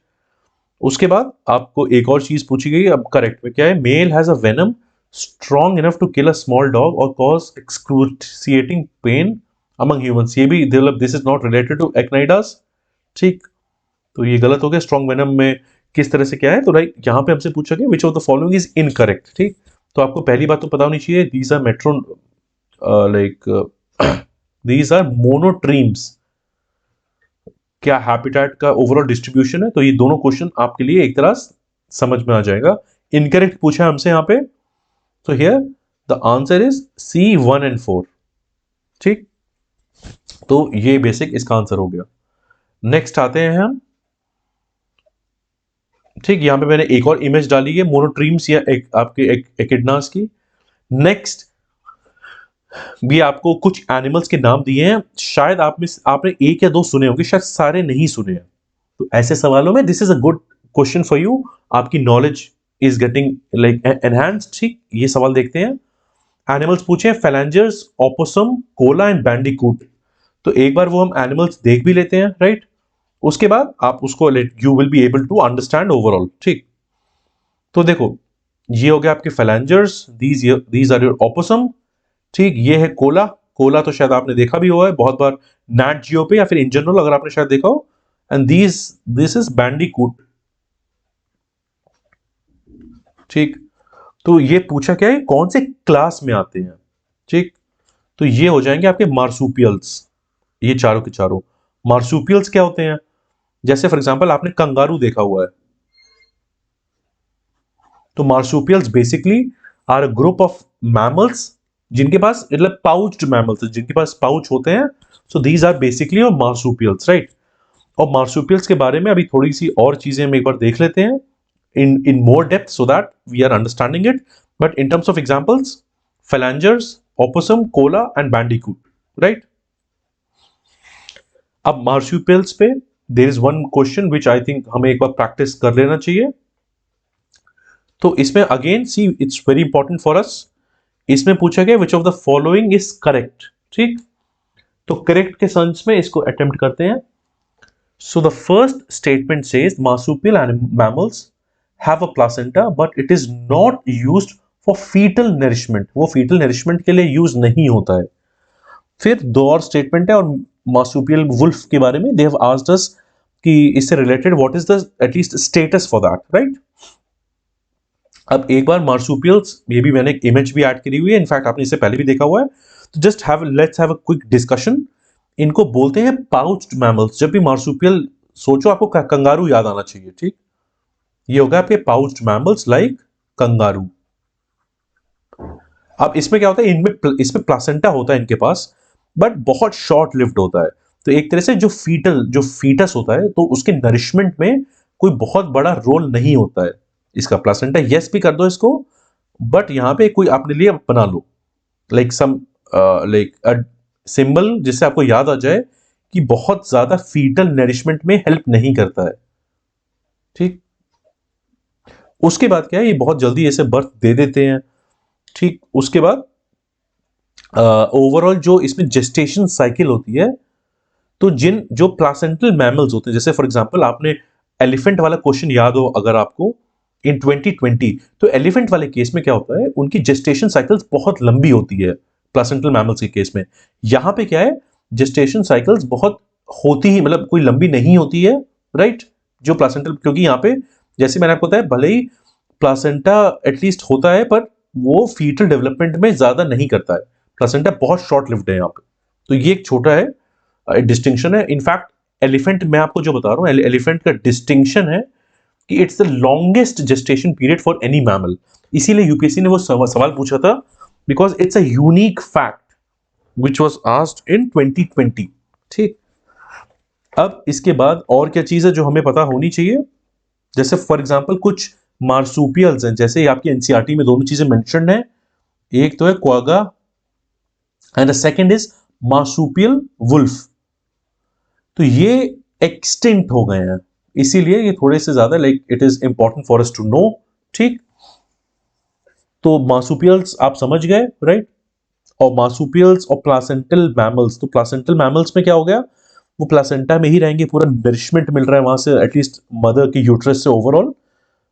उसके बाद आपको एक और चीज पूछी गई, अब करेक्ट में क्या है, male has a venom strong enough to kill a small dog और cause excruciating pain among humans, ये भी मतलब this is not related to एक्नाइडास। ठीक, तो ये गलत हो गया, स्ट्रॉन्ग वेनम में किस तरह से क्या है, तो राइट यहां पे हमसे पूछा गया which of the following is incorrect. ठीक, तो आपको पहली बात तो पता होनी चाहिए, these are metro like these are monotremes, क्या हैबिटेट का ओवरऑल डिस्ट्रीब्यूशन है, तो ये दोनों क्वेश्चन आपके लिए एक तरह समझ में आ जाएगा। इनकरेक्ट पूछा है हमसे यहाँ पे, तो here the answer is C 1 and 4। ठीक, तो ये बेसिक इसका आंसर हो गया। नेक्स्ट आते हैं हम। ठीक, यहां पे मैंने एक और इमेज डाली है मोनोट्रीम्स या आपके एकिडनास की। नेक्स्ट भी आपको कुछ एनिमल्स के नाम दिए हैं, शायद आप में आपने एक या दो सुने होंगे, शायद सारे नहीं सुने हैं। तो ऐसे सवालों में this is a good question for you, आपकी knowledge is getting like enhanced. ठीक, ये सवाल देखते हैं। एनिमल्स पूछे, phalangers, opossum, koala and bandicoot. तो एक बार वो हम एनिमल्स देख भी लेते हैं, राइट। उसके बाद आप उसको you will be able to understand overall. ठीक, तो देखो ये हो गया आपके phalangers, these are your opossum. ठीक, ये है कोला, कोला तो शायद आपने देखा भी हुआ है बहुत बार, नैट जियो पे या फिर इन जनरल अगर आपने शायद देखा हो। And this is Bandicoot. ठीक, तो ये पूछा क्या है, कौन से क्लास में आते हैं। ठीक, तो ये हो जाएंगे आपके मार्सुपियल्स, ये चारों के चारों। मार्सुपियल्स क्या होते हैं, जैसे फॉर एग्जांपल आपने कंगारू देखा हुआ है, तो marsupials basically are a group of mammals जिनके पास मतलब पाउच्ड मैमल्स, जिनके पास पाउच होते हैं। सो दीज आर बेसिकली और मार्सुपियल्स, राइट। और मार्सुपियल्स के बारे में अभी थोड़ी सी और चीजें हम एक बार देख लेते हैं in more depth so that we are understanding it. But in terms of examples, phalangers, opossum, koala and bandicoot, right? अब marsupials पे there is one question which I think हमें एक बार practice कर लेना चाहिए। तो इसमें again see it's very important for us। इसमें पूछा गया which of the following is correct। ठीक, तो correct के सेंस में इसको attempt करते हैं। So the first statement says marsupial mammals have a placenta but it is not used for fetal nourishment। वो fetal nourishment के लिए यूज नहीं होता है। फिर दो और स्टेटमेंट है और मार्सुपियल वुल्फ के बारे में, दे हैव आस्क्ड अस कि इससे related what is the at least status for that, right. अब एक बार मार्सुपियल्स, ये भी मैंने एक इमेज भी ऐड करी हुई है, इनफैक्ट आपने इससे पहले भी देखा हुआ है। तो just have let's have a quick discussion. इनको बोलते हैं पाउच्ड मैमल्स। जब भी मार्सुपियल सोचो आपको कंगारू याद आना चाहिए। ठीक, ये होगा आपके पाउच्ड मैमल्स लाइक कंगारू। अब इसमें क्या होता है, इनमें इसमें प्लासेंटा होता है इनके पास, बट बहुत शॉर्ट लिव्ड होता है। तो एक तरह से जो फीटस होता है, तो उसके नरिशमेंट में कोई बहुत बड़ा रोल नहीं होता है इसका। प्लासेंटा यस भी कर दो इसको, बट यहां पे कोई अपने लिए बना लो like some like a symbol जिससे आपको याद आ जाए कि बहुत ज्यादा फीटल नरिशमेंट में हेल्प नहीं करता है। ठीक, उसके बाद क्या है, ये बहुत जल्दी ऐसे बर्थ दे देते हैं। ठीक, उसके बाद ओवरऑल जो इसमें जेस्टेशन साइकिल होती है, तो जो प्लासेंटल मैमल्स होते हैं, जैसे फॉर एग्जांपल आपने एलिफेंट वाला क्वेश्चन याद हो अगर आपको इन 2020, तो एलिफेंट वाले केस में क्या होता है, उनकी जेस्टेशन साइकिल्स बहुत लंबी होती है प्लासेंटल मैमल्स के केस में। यहां पे क्या है, जेस्टेशन साइकिल्स बहुत होती ही मतलब कोई लंबी नहीं होती है, राइट। जो प्लासेंटल, क्योंकि यहाँ पे जैसे मैंने आपको बताया, भले ही प्लासेंटा एटलीस्ट होता है पर वो फीटल डेवलपमेंट में ज्यादा नहीं करता है। प्लासेंटा बहुत शॉर्ट लिव्ड है यहाँ पे, तो ये एक छोटा है डिस्टिंक्शन है। इनफैक्ट एलिफेंट मैं आपको जो बता रहा हूँ, एलिफेंट का डिस्टिंक्शन है कि it's the longest gestation period for any mammal. इसीलिए यूपीएससी ने वो सवाल पूछा था, because it's a unique fact which was asked in 2020। ठीक, अब इसके बाद और क्या चीज है जो हमें पता होनी चाहिए, जैसे फॉर एग्जांपल कुछ मार्सुपियल्स हैं, जैसे आपकी एनसीईआरटी में दोनों चीजें मेंशन्ड हैं, एक तो है quagga and the second is marsupial wolf. तो ये एक्सटिंक्ट हो गए हैं, इसीलिए ये थोड़े से ज्यादा like it is important for us to know. ठीक, तो मार्सुपियल्स आप समझ गए, राइट। और मार्सुपियल्स और प्लासेंटल मैमल्स, तो प्लासेंटल मैमल्स में क्या हो गया, वो प्लासेंटा में ही रहेंगे, पूरा नरिशमेंट मिल रहा है वहां से, एटलीस्ट मदर की यूट्रस से ओवरऑल,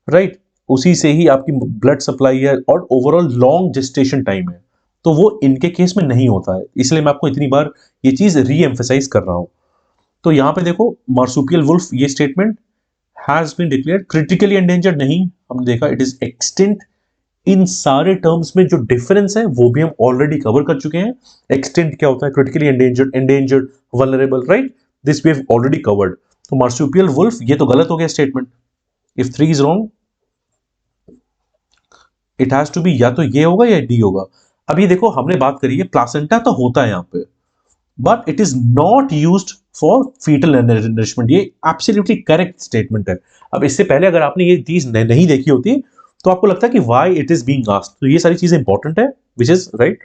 राइट। उसी से ही आपकी ब्लड सप्लाई है और ओवरऑल लॉन्ग जेस्टेशन टाइम है, तो वो इनके केस में नहीं होता है। इसलिए मैं आपको इतनी बार ये चीज री एम्फेसाइज कर रहा हूं। तो यहां पे देखो मार्सुपियल वुल्फ, ये statement has been declared critically endangered नहीं, हमने देखा इट इज एक्सटिंक्ट। इन सारे टर्म्स में जो डिफरेंस है वो भी हम ऑलरेडी कवर कर चुके हैं। एक्सटिंक्ट क्या होता है, critically endangered, endangered, vulnerable, right. This we have already covered. तो मार्सुपियल वुल्फ ये तो गलत हो गया statement. If 3 is wrong, it has to be या तो ये होगा या डी होगा। अब ये देखो हमने बात करी है, प्लासेंटा तो होता है यहाँ पे, but it is not used for fetal nourishment. ये एब्सोल्युटली करेक्ट स्टेटमेंट है। अब इससे पहले अगर आपने ये चीज नहीं देखी होती तो आपको लगता है कि why it is being asked, तो ये सारी चीजें इंपॉर्टेंट है, विच इज राइट।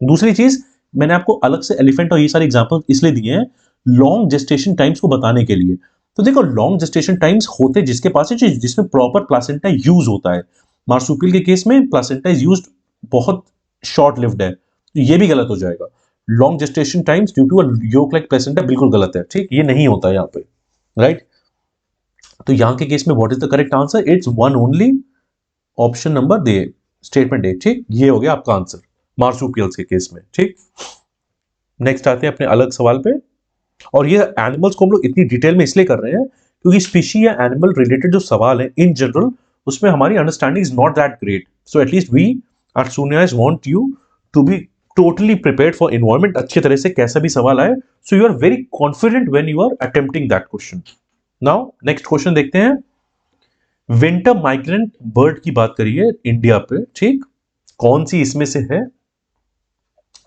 दूसरी चीज, मैंने आपको अलग से एलिफेंट और ये सारे एग्जांपल इसलिए दिए हैं लॉन्ग जेस्टेशन टाइम्स को बताने के लिए। तो देखो लॉन्ग जेस्टेशन टाइम्स होते जिसके पास है, जिसमें प्रॉपर प्लासेंटा यूज होता है। मार्सुपियल के केस में प्लासेंटा इज यूज्ड बहुत शॉर्ट लिव्ड है, तो ये भी गलत हो जाएगा। Long gestation times due to a yolk like placenta बिल्कुल गलत है। ठीक, ये नहीं होता है यहाँ पे, राइट। तो यहां के केस में what is the correct answer, it's one only, option number they, statement A. ठीक, ये हो गया आपका आंसर मार्सुपियल्स के केस में। ठीक, नेक्स्ट आते हैं अपने अलग सवाल पे। और ये एनिमल्स को हम लोग इतनी डिटेल में इसलिए कर रहे हैं क्योंकि स्पीशी या एनिमल रिलेटेड जो सवाल है इन जनरल उसमें हमारी understanding is not that great, so at least we are सूनियाज want you to be totally prepared for environment, अच्छे तरह से कैसा भी सवाल आए, so you are very confident when you are attempting that question. Now next question देखते हैं। विंटर माइग्रेंट बर्ड की बात करिए इंडिया पे, ठीक, कौन सी इसमें से है,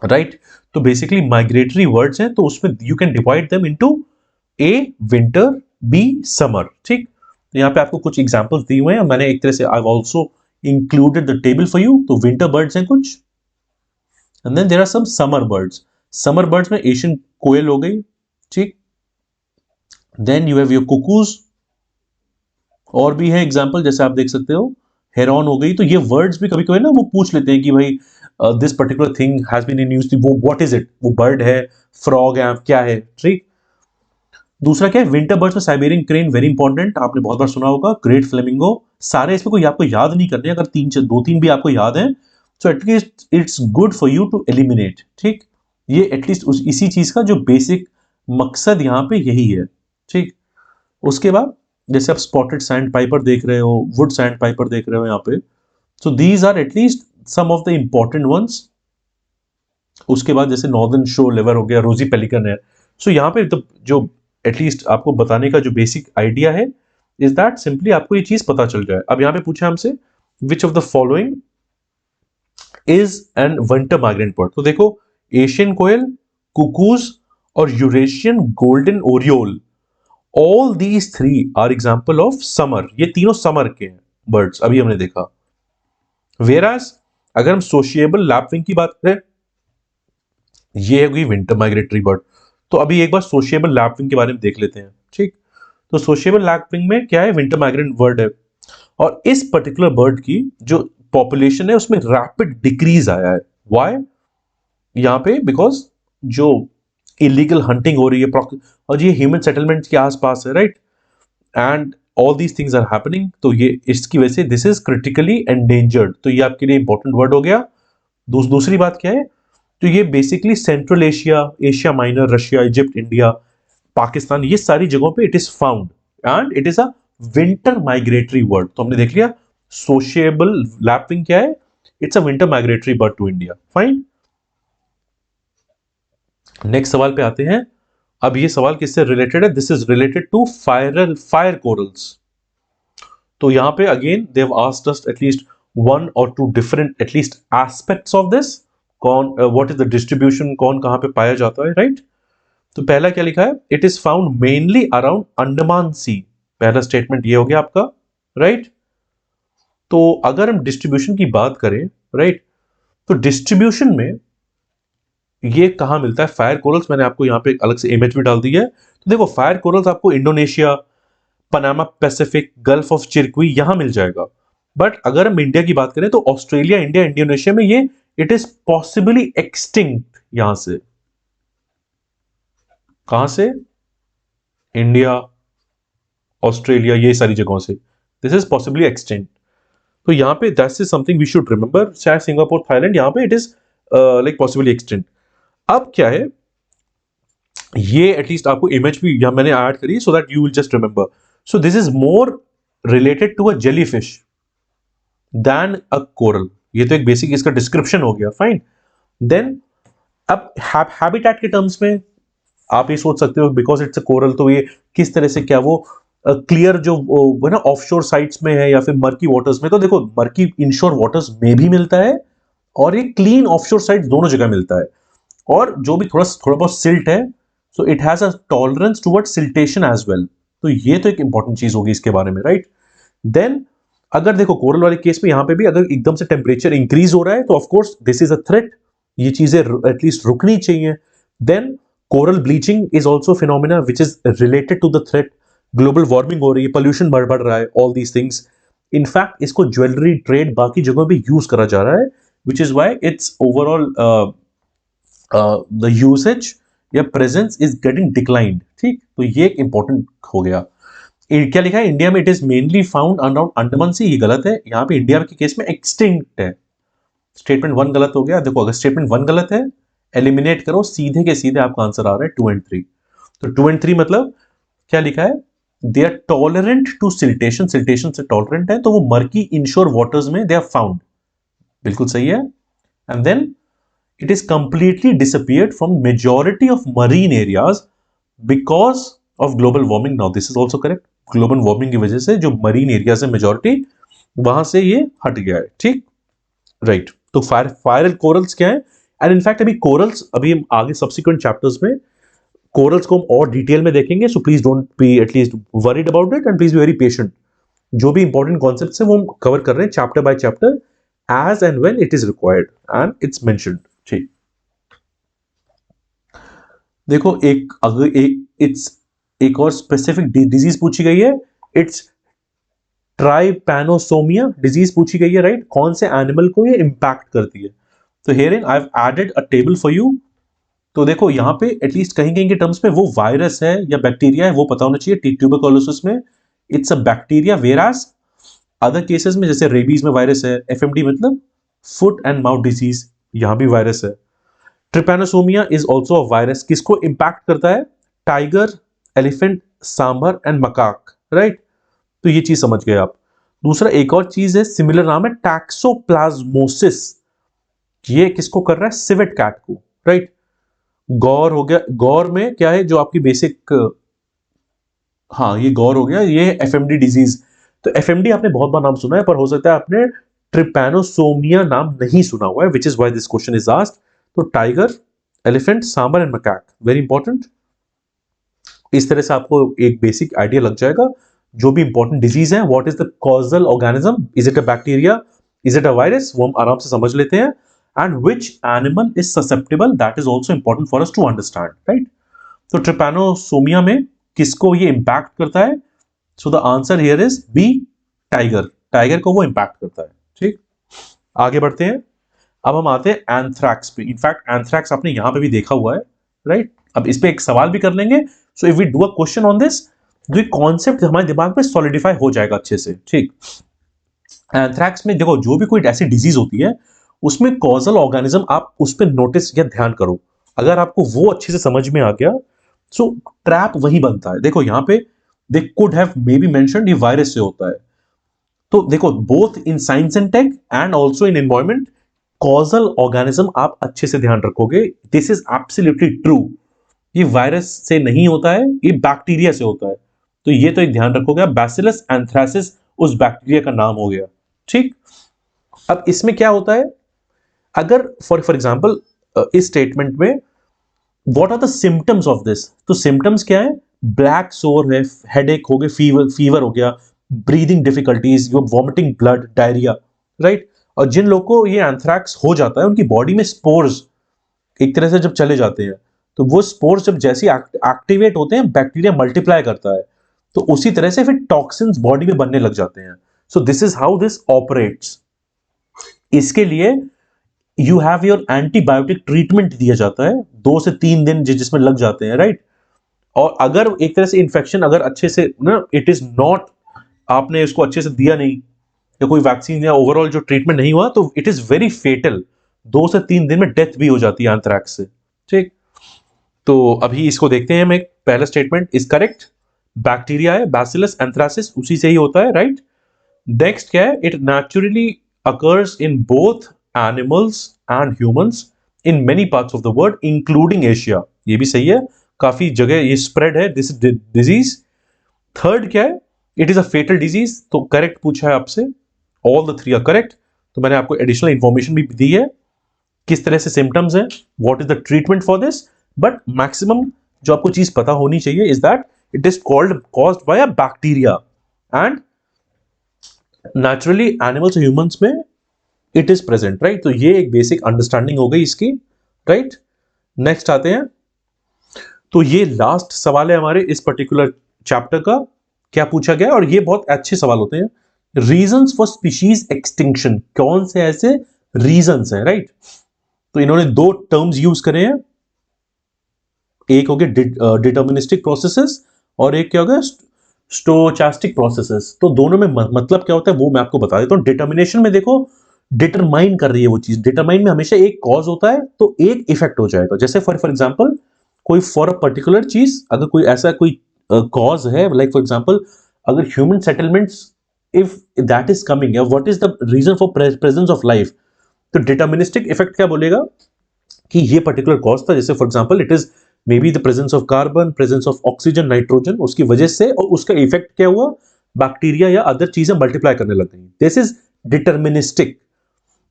राइट तो बेसिकली माइग्रेटरी वर्ड्स हैं, तो उसमें you can divide them into A winter, B summer, ठीक। तो यहाँ पे आपको कुछ एग्जांपल्स दिए हुए हैं, मैंने एक तरह से I also included the table for you. तो विंटर बर्ड्स हैं कुछ, and then there are some summer birds. Summer birds में एशियन कोयल हो गई, ठीक, then you have your cuckoos, और भी है एग्जांपल जैसे आप देख सकते हो, हेरॉन हो गई। तो ये वर्ड्स भी कभी कभी ना वो पूछ लेते हैं कि भाई this particular thing has been in use, वो व्हाट इज इट, वो बर्ड है, फ्रॉग है, क्या है, ठीक। दूसरा क्या है, विंटर बर्ड्स में साइबेरियन क्रेन वेरी इंपॉर्टेंट, आपने बहुत बार सुना होगा, ग्रेट फ्लेमिंगो। सारे इसमें कोई आपको याद नहीं करने, अगर दो तीन भी आपको याद है so at least it's good for you to eliminate, ठीक। ये एटलीस्ट इसी चीज का जो बेसिक मकसद यहाँ पे यही है, ठीक। उसके बाद जैसे आप स्पॉटेड सैंड पाइपर देख रहे हो, वुड सैंड पाइपर देख रहे हो यहाँ पे, so these are at least some of the important ones. उसके बाद जैसे नॉर्दर्न शो लेवर हो गया, रोजी पेलिकन है। सो यहाँ पे जो एटलीस्ट आपको बताने का जो बेसिक आइडिया है इज दैट सिंपली आपको ये चीज पता चल जाए। अब यहाँ पे पूछा हमसे which of the following is an winter migrant bird, तो देखो एशियन कोयल, कुकूज और Eurasian golden oriole, all these three are example of summer, ये तीनों समर के हैं बर्ड्स अभी हमने देखा। वेराज अगर हम सोशिएबल लैपविंग की बात करें, ये है विंटर माइग्रेटरी बर्ड। तो अभी एक बार सोशिएबल लैपविंग के बारे में देख लेते हैं, ठीक। तो सोशिएबल लैपविंग में क्या है, विंटर माइग्रेंट बर्ड है, और इस पर्टिकुलर बर्ड की जो पॉपुलेशन है उसमें रैपिड डिक्रीज आया है। व्हाई? यहाँ पे बिकॉज जो इलीगल हंटिंग हो रही है और ये ह्यूमन सेटलमेंट के आसपास है, right, and all these things are happening, तो ये इसकी वजह से दिस इज क्रिटिकली एंडेंजर्ड, तो ये आपके लिए इंपॉर्टेंट वर्ड हो गया। दूसरी बात क्या है, तो ये basically central Asia, Asia minor, Russia, Egypt, India, Pakistan, ये सारी जगहों पे it is found and it is a winter migratory bird. तो हमने देख लिया सोशिएबल लैपविंग क्या है, it's a winter migratory bird to India, fine. Next सवाल पे आते हैं। अब ये सवाल किससे रिलेटेड है, this is related to fire corals. तो यहां पे again they have asked us at least one और two different at least aspects of this, कौन व्हाट इज द डिस्ट्रीब्यूशन, कौन कहां पे पाया जाता है, राइट। तो पहला क्या लिखा है, it is found mainly around Andaman sea, पहला स्टेटमेंट ये हो गया आपका, राइट। तो अगर हम डिस्ट्रीब्यूशन की बात करें, राइट, तो डिस्ट्रीब्यूशन में ये कहां मिलता है फायर कोरल्स, मैंने आपको यहां पे अलग से इमेज भी डाल दी है। तो देखो फायर कोरल्स आपको Indonesia, Panama Pacific, gulf of Chiriqui यहां मिल जाएगा। बट अगर हम इंडिया की बात करें तो ऑस्ट्रेलिया, इंडिया, इंडोनेशिया में ये इट इज पॉसिबली एक्सटिंक्ट, यहां से, कहां से, इंडिया, ऑस्ट्रेलिया, ये सारी जगहों से दिस इज पॉसिबली एक्सटिंक्ट। तो यहां पे that's is something we should remember, शायद सिंगापुर, थाईलैंड, यहां पे it is like possibly extinct. अब क्या है, ये एटलीस्ट आपको इमेज भी यहां मैंने ऐड करी so that you will just remember. So this is more related to a jellyfish than a coral, ये तो एक बेसिक इसका डिस्क्रिप्शन हो गया, फाइन। देन अब हैबिटेट के टर्म्स में आप ये सोच सकते हो बिकॉज इट्स अ कोरल, तो ये किस तरह से, क्या वो क्लियर जो वो ना ऑफशोर साइट्स में है या फिर मर्की वाटर्स में, तो देखो मर्की इनशोर वाटर्स में भी मिलता है और ये क्लीन ऑफशोर साइट्स दोनों जगह मिलता है, और जो भी थोड़ा बहुत सिल्ट है, so it has a tolerance toward siltation as well. तो ये तो एक इंपॉर्टेंट चीज होगी इसके बारे में, राइट। देन अगर देखो कोरल वाले केस में यहां पे भी अगर एकदम से टेम्परेचर इंक्रीज हो रहा है तो of course this is a threat, ये चीजें एटलीस्ट रुकनी चाहिए। Then coral bleaching is also phenomena which is related to the threat, global warming हो रही है, पोल्यूशन बढ़ रहा है, ऑल दीज थिंग्स। इनफैक्ट इसको ज्वेलरी ट्रेड बाकी जगहों पे यूज करा जा रहा है, which is why it's overall the usage या प्रेजेंस इज गेटिंग डिक्लाइंड, ठीक। तो ये एक इंपॉर्टेंट हो गया। क्या लिखा है, इंडिया में it is mainly found around Andaman sea, ये गलत है, यहाँ पे इंडिया के केस में एक्सटिंक्ट है, स्टेटमेंट वन गलत हो गया। देखो अगर स्टेटमेंट वन गलत है, एलिमिनेट करो, सीधे के सीधे आपका आंसर आ रहा है 2 and 3। तो 2 and 3 मतलब क्या लिखा है, they are tolerant to siltation, siltation से टॉलरेंट है, तो वो मर्की इनशोर वाटर्स में दे आर फाउंड, बिल्कुल सही है। And then it is completely disappeared from majority of marine areas because of global warming. Now this is also correct, global warming की वजह से जो मरीन एरियाज है मेजॉरिटी, वहां से ये हट गया है, ठीक, राइट। तो फायरल कोरल्स क्या है, एंड इनफैक्ट अभी कोरल्स, अभी हम आगे सब्सिक्वेंट चैप्टर्स में कोरल्स को हम और डिटेल में देखेंगे, so please don't be at least worried about it and please be very patient. जो भी इंपॉर्टेंट कॉन्सेप्ट्स है वो हम कवर कर रहे हैं chapter by chapter as and when it is required and it's mentioned, ठीक। देखो एक अगर एक और स्पेसिफिक डिजीज पूछी गई है, इट्स ट्राइपैनोसोमिया डिजीज पूछी गई है, राइट। कौन से एनिमल को ये इंपैक्ट करती है, तो hearing I have added a table for you. तो देखो यहाँ पे एटलीस्ट कहीं कहीं के टर्म्स में वो वायरस है या बैक्टीरिया है वो पता होना चाहिए। ट्यूबरकुलोसिस में it's a bacteria, whereas other cases में जैसे रेबीज में वायरस है, एफएमडी मतलब फुट एंड माउथ डिजीज, यहां भी वायरस है। ट्रिपैनोसोमिया इज ऑल्सो अ वायरस, किसको इंपैक्ट करता है, tiger, elephant, sambar and macaque, right. तो ये चीज समझ गए आप। दूसरा एक और चीज है, सिमिलर नाम है टैक्सोप्लाज्मोसिस, ये किसको कर रहा है, सिवेट कैट को, राइट। गौर हो गया, गौर में क्या है जो आपकी बेसिक, हाँ ये गौर हो गया, ये एफएमडी डिजीज। तो एफएमडी आपने बहुत बार नाम सुना है, पर हो सकता है आपने ट्रिपैनोसोमिया नाम नहीं सुना हुआ है, which is why this question is asked. तो tiger, elephant, sambar and macaque, very important. इस तरह से आपको एक बेसिक आइडिया लग जाएगा जो भी इंपॉर्टेंट डिजीज है, what is the causal organism, is it a bacteria, is it a virus, वो हम आराम से समझ लेते हैं। And which animal is susceptible, that is also important for us to understand, right. तो ट्रिपैनोसोमिया में किसको ये इंपैक्ट करता है, so the answer here is B, tiger, tiger को वो इंपैक्ट करता है, ठीक। आगे बढ़ते हैं, अब हम आते हैं एंथ्रैक्स पे। इनफैक्ट एंथ्रैक्स आपने यहां पे भी देखा हुआ है, राइट। अब इस पे एक सवाल भी कर लेंगे, so if we do a question on this, जो कॉन्सेप्ट हमारे दिमाग में सॉलिडिफाई हो जाएगा अच्छे से, ठीक। एंथ्रैक्स में देखो जो भी कोई ऐसी डिजीज होती है उसमें कॉजल ऑर्गेनिज्म आप उस पर नोटिस या ध्यान करो, अगर आपको वो अच्छे से समझ में आ गया, सो ट्रैप वही बनता है। देखो यहां पे they could have maybe mentioned ये वायरस से होता है, तो देखो both in science and tech and also in environment, causal organism आप अच्छे से ध्यान रखोगे, दिस इज एब्सोल्युटली ट्रू। ये वायरस से नहीं होता है, ये बैक्टीरिया से होता है, तो ये तो एक ध्यान रखोगे। बैसिलस एंथ्रासिस उस बैक्टीरिया का नाम हो गया, ठीक। अब इसमें क्या होता है, अगर फॉर एग्जांपल इस स्टेटमेंट में what are the symptoms of this, तो सिम्टम्स क्या है, ब्लैक सोर है, हेडेक हो गया, फीवर हो गया, breathing difficulties, vomiting blood, diarrhoea, right. और जिन लोगों को ये एंथ्रैक्स हो जाता है उनकी बॉडी में स्पोर्स एक तरह से जब चले जाते हैं, तो वो स्पोर्स जब जैसे एक्टिवेट होते हैं बैक्टीरिया मल्टीप्लाई करता है, तो उसी तरह से फिर टॉक्सिन्स बॉडी में बनने लग जाते हैं। सो this is how this operates. इसके लिए you have your antibiotic treatment दिया जाता है 2 से 3 दिन जिसमें लग जाते हैं, राइट। और अगर एक तरह से इन्फेक्शन अगर अच्छे से ना, इट इज नॉट, आपने इसको अच्छे से दिया नहीं या कोई वैक्सीन या ओवरऑल जो ट्रीटमेंट नहीं हुआ, तो इट इज वेरी फेटल, 2 से 3 दिन में डेथ भी हो जाती है एंथ्रैक्स से, ठीक। तो अभी इसको देखते हैं, मैं पहला स्टेटमेंट इज करेक्ट, बैक्टीरिया है, बैसिलस एंथ्रासिस उसी से ही होता है, राइट। नेक्स्ट क्या है, it naturally occurs in both animals and humans in many parts of the world including Asia, ये भी सही है, काफी जगह ये स्प्रेड है दिस डिजीज। थर्ड क्या है, it is a fatal disease, तो करेक्ट पूछा है आपसे, ऑल द 3 आर करेक्ट। तो मैंने आपको एडिशनल इंफॉर्मेशन भी दी है, किस तरह से सिम्टम्स है, what is the treatment for this, but maximum जो आपको चीज पता होनी चाहिए is that it is caused by a bacteria and naturally animals और ह्यूमंस में इट इज प्रेजेंट, राइट। तो ये एक बेसिक अंडरस्टैंडिंग हो गई इसकी, राइट। नेक्स्ट आते हैं, तो ये लास्ट सवाल है हमारे इस पर्टिकुलर चैप्टर का, क्या पूछा गया, और ये बहुत अच्छे सवाल होते हैं, रीजंस फॉर स्पीशीज एक्सटिंक्शन, कौन से ऐसे रीजंस हैं, राइट। तो इन्होंने 2 टर्म्स यूज करे हैं, एक हो गया डिटर्मिनिस्टिक प्रोसेसेस और एक क्या हो गया स्टोचैस्टिक प्रोसेसेस। तो दोनों में मतलब क्या होता है वो मैं आपको बता देता हूं। डिटर्मिनेशन में देखो डिटरमाइन कर रही है वो चीज, डिटरमाइन में हमेशा एक कॉज होता है तो एक इफेक्ट हो जाएगा। जैसे फॉर एग्जांपल कोई फॉर अ पर्टिकुलर चीज, अगर कोई ऐसा कोई कॉज है, लाइक फॉर एग्जांपल अगर human settlements, if that is coming, what is the reason for presence of life, तो डिटर्मिनिस्टिक इफेक्ट क्या बोलेगा कि ये पर्टिकुलर कॉज था, जैसे for example it is maybe the presence of carbon, presence of oxygen, nitrogen, उसकी वजह से, और उसका इफेक्ट क्या हुआ, बैक्टीरिया या अदर चीजें मल्टीप्लाई करने लग गई। This is deterministic.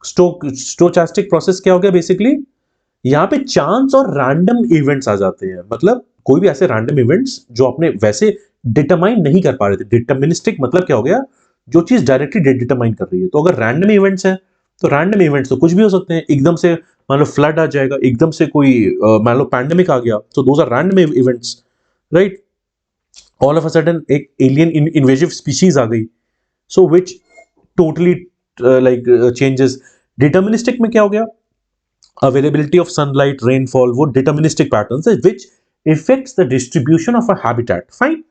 Stochastic process क्या हो गया बेसिकली, यहां पे चांस और रैंडम इवेंट्स आ जाते हैं, मतलब कोई भी ऐसे रैंडम इवेंट्स जो आपने वैसे डिटरमाइन नहीं कर पा रहे थे। डिटर्मिनिस्टिक मतलब क्या हो गया, जो चीज डायरेक्टली डिटरमाइन कर रही है। तो अगर रैंडम इवेंट्स है तो रैंडम इवेंट्स तो कुछ भी हो सकते हैं, एकदम से मान लो फ्लड आ जाएगा, एकदम से कोई मान लो पैंडेमिक आ गया, तो those are random events, right. All of a sudden एक एलियन इन्वेजिव स्पीशीज आ गई, so which totally like changes. Deterministic में क्या हो गया, अवेलेबिलिटी ऑफ सनलाइट, रेनफॉल, वो डिटर्मिनिस्टिक पैटर्न्स है which effects the distribution of a habitat, fine.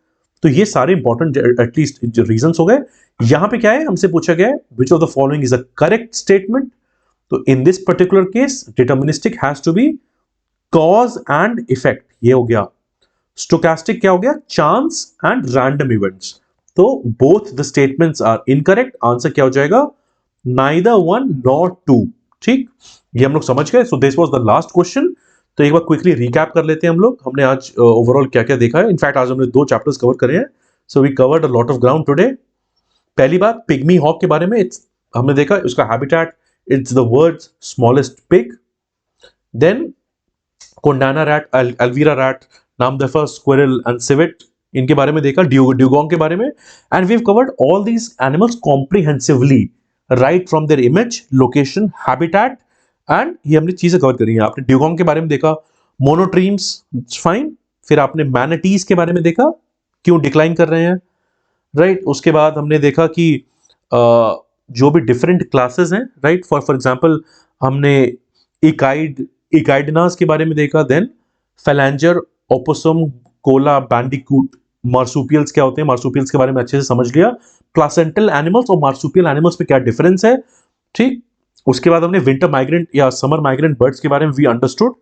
तो ये सारे इंपॉर्टेंट एटलीस्ट रीजंस हो गए। यहां पे क्या है, हमसे पूछा गया है which of the following is a correct statement. तो in this particular case deterministic has to be cause and effect, ये हो गया। स्टोकास्टिक क्या हो गया, चांस एंड रैंडम इवेंट्स। तो both the statements are incorrect, answer क्या हो जाएगा, नाइदर वन नॉर टू। ठीक, ये हम लोग समझ गए। So this was the last question. तो एक बार क्विकली रिकैप कर लेते हैं हम लोग, हमने आज ओवरऑल क्या क्या देखा है। इनफैक्ट आज हमने 2 चैप्टर्स कवर करे हैं, so we covered a lot of ground today. पहली बात पिग्मी हॉक के बारे में, हमने देखा उसका habitat, it's the world's smallest pig. Then Kondana rat, Elvira rat, Namdapha squirrel and civet, इनके बारे में देखा, ड्यूगोंग के बारे में। And we have covered all these animals comprehensively, right from their image, location, habitat, and ये हमने चीजें कवर करी हैं। आपने ड्यूगोंग के बारे में देखा, मोनोट्रीम्स, फाइन। फिर आपने मैनाटीज के बारे में देखा, क्यों डिक्लाइन कर रहे हैं, राइट। उसके बाद हमने देखा कि जो भी डिफरेंट क्लासेस हैं, राइट, फॉर एग्जांपल हमने इकाइडनास के बारे में देखा। Then phalanger, opossum, koala, bandicoot, marsupials क्या होते हैं, मार्सुपियल्स के बारे में अच्छे से समझ लिया। प्लासेंटल एनिमल्स और मार्सुपियल एनिमल्स में क्या डिफरेंस है, ठीक। उसके बाद हमने विंटर माइग्रेंट या समर माइग्रेंट बर्ड्स के बारे में we understood.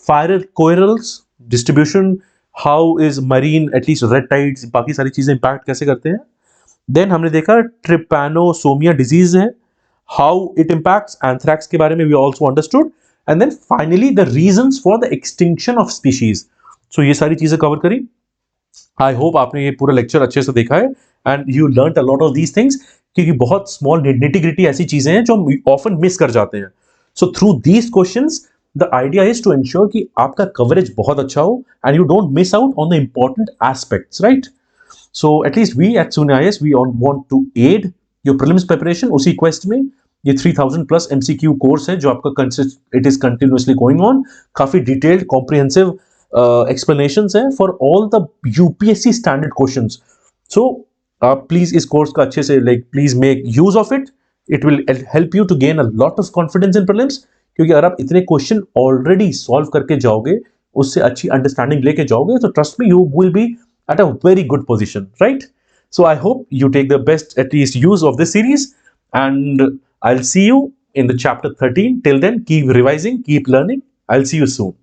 Fire corals distribution, how is marine at least red tides, बाकी सारी चीजें इंपैक्ट कैसे करते हैं। देन हमने देखा ट्रिपैनोसोमिया डिजीज है, हाउ इट इंपैक्ट्स, एंथ्रैक्स के बारे में we also understood. And then finally the reasons for the extinction of species. So ये सारी चीजें कवर करी। आई होप आपने ये पूरा लेक्चर अच्छे से देखा है and you learned a lot of these things, क्योंकि बहुत स्मॉल निटी-ग्रिटी ऐसी चीजें हैं जो हम ऑफन मिस कर जाते हैं। So through these questions the idea is to ensure कि आपका कवरेज बहुत अच्छा हो and you don't miss out on the important aspects, right. So at least we at SUNY IAS we want to aid your prelims preparation उसी quest में। ये 3000 plus MCQ course है जो आपका it is continuously going on, काफी detailed comprehensive explanations है for all the UPSC standard questions। So आप please इस कोर्स का अच्छे से please make use of it, it will help you to gain a lot of confidence in prelims, क्योंकि अगर आप इतने क्वेश्चन ऑलरेडी सॉल्व करके जाओगे, उससे अच्छी अंडरस्टैंडिंग लेके जाओगे, तो trust me you will be at a very good position, right? So I hope you take the best at least use of this series, and I'll see you in the chapter 13. Till then, keep revising, keep learning. I'll see you soon.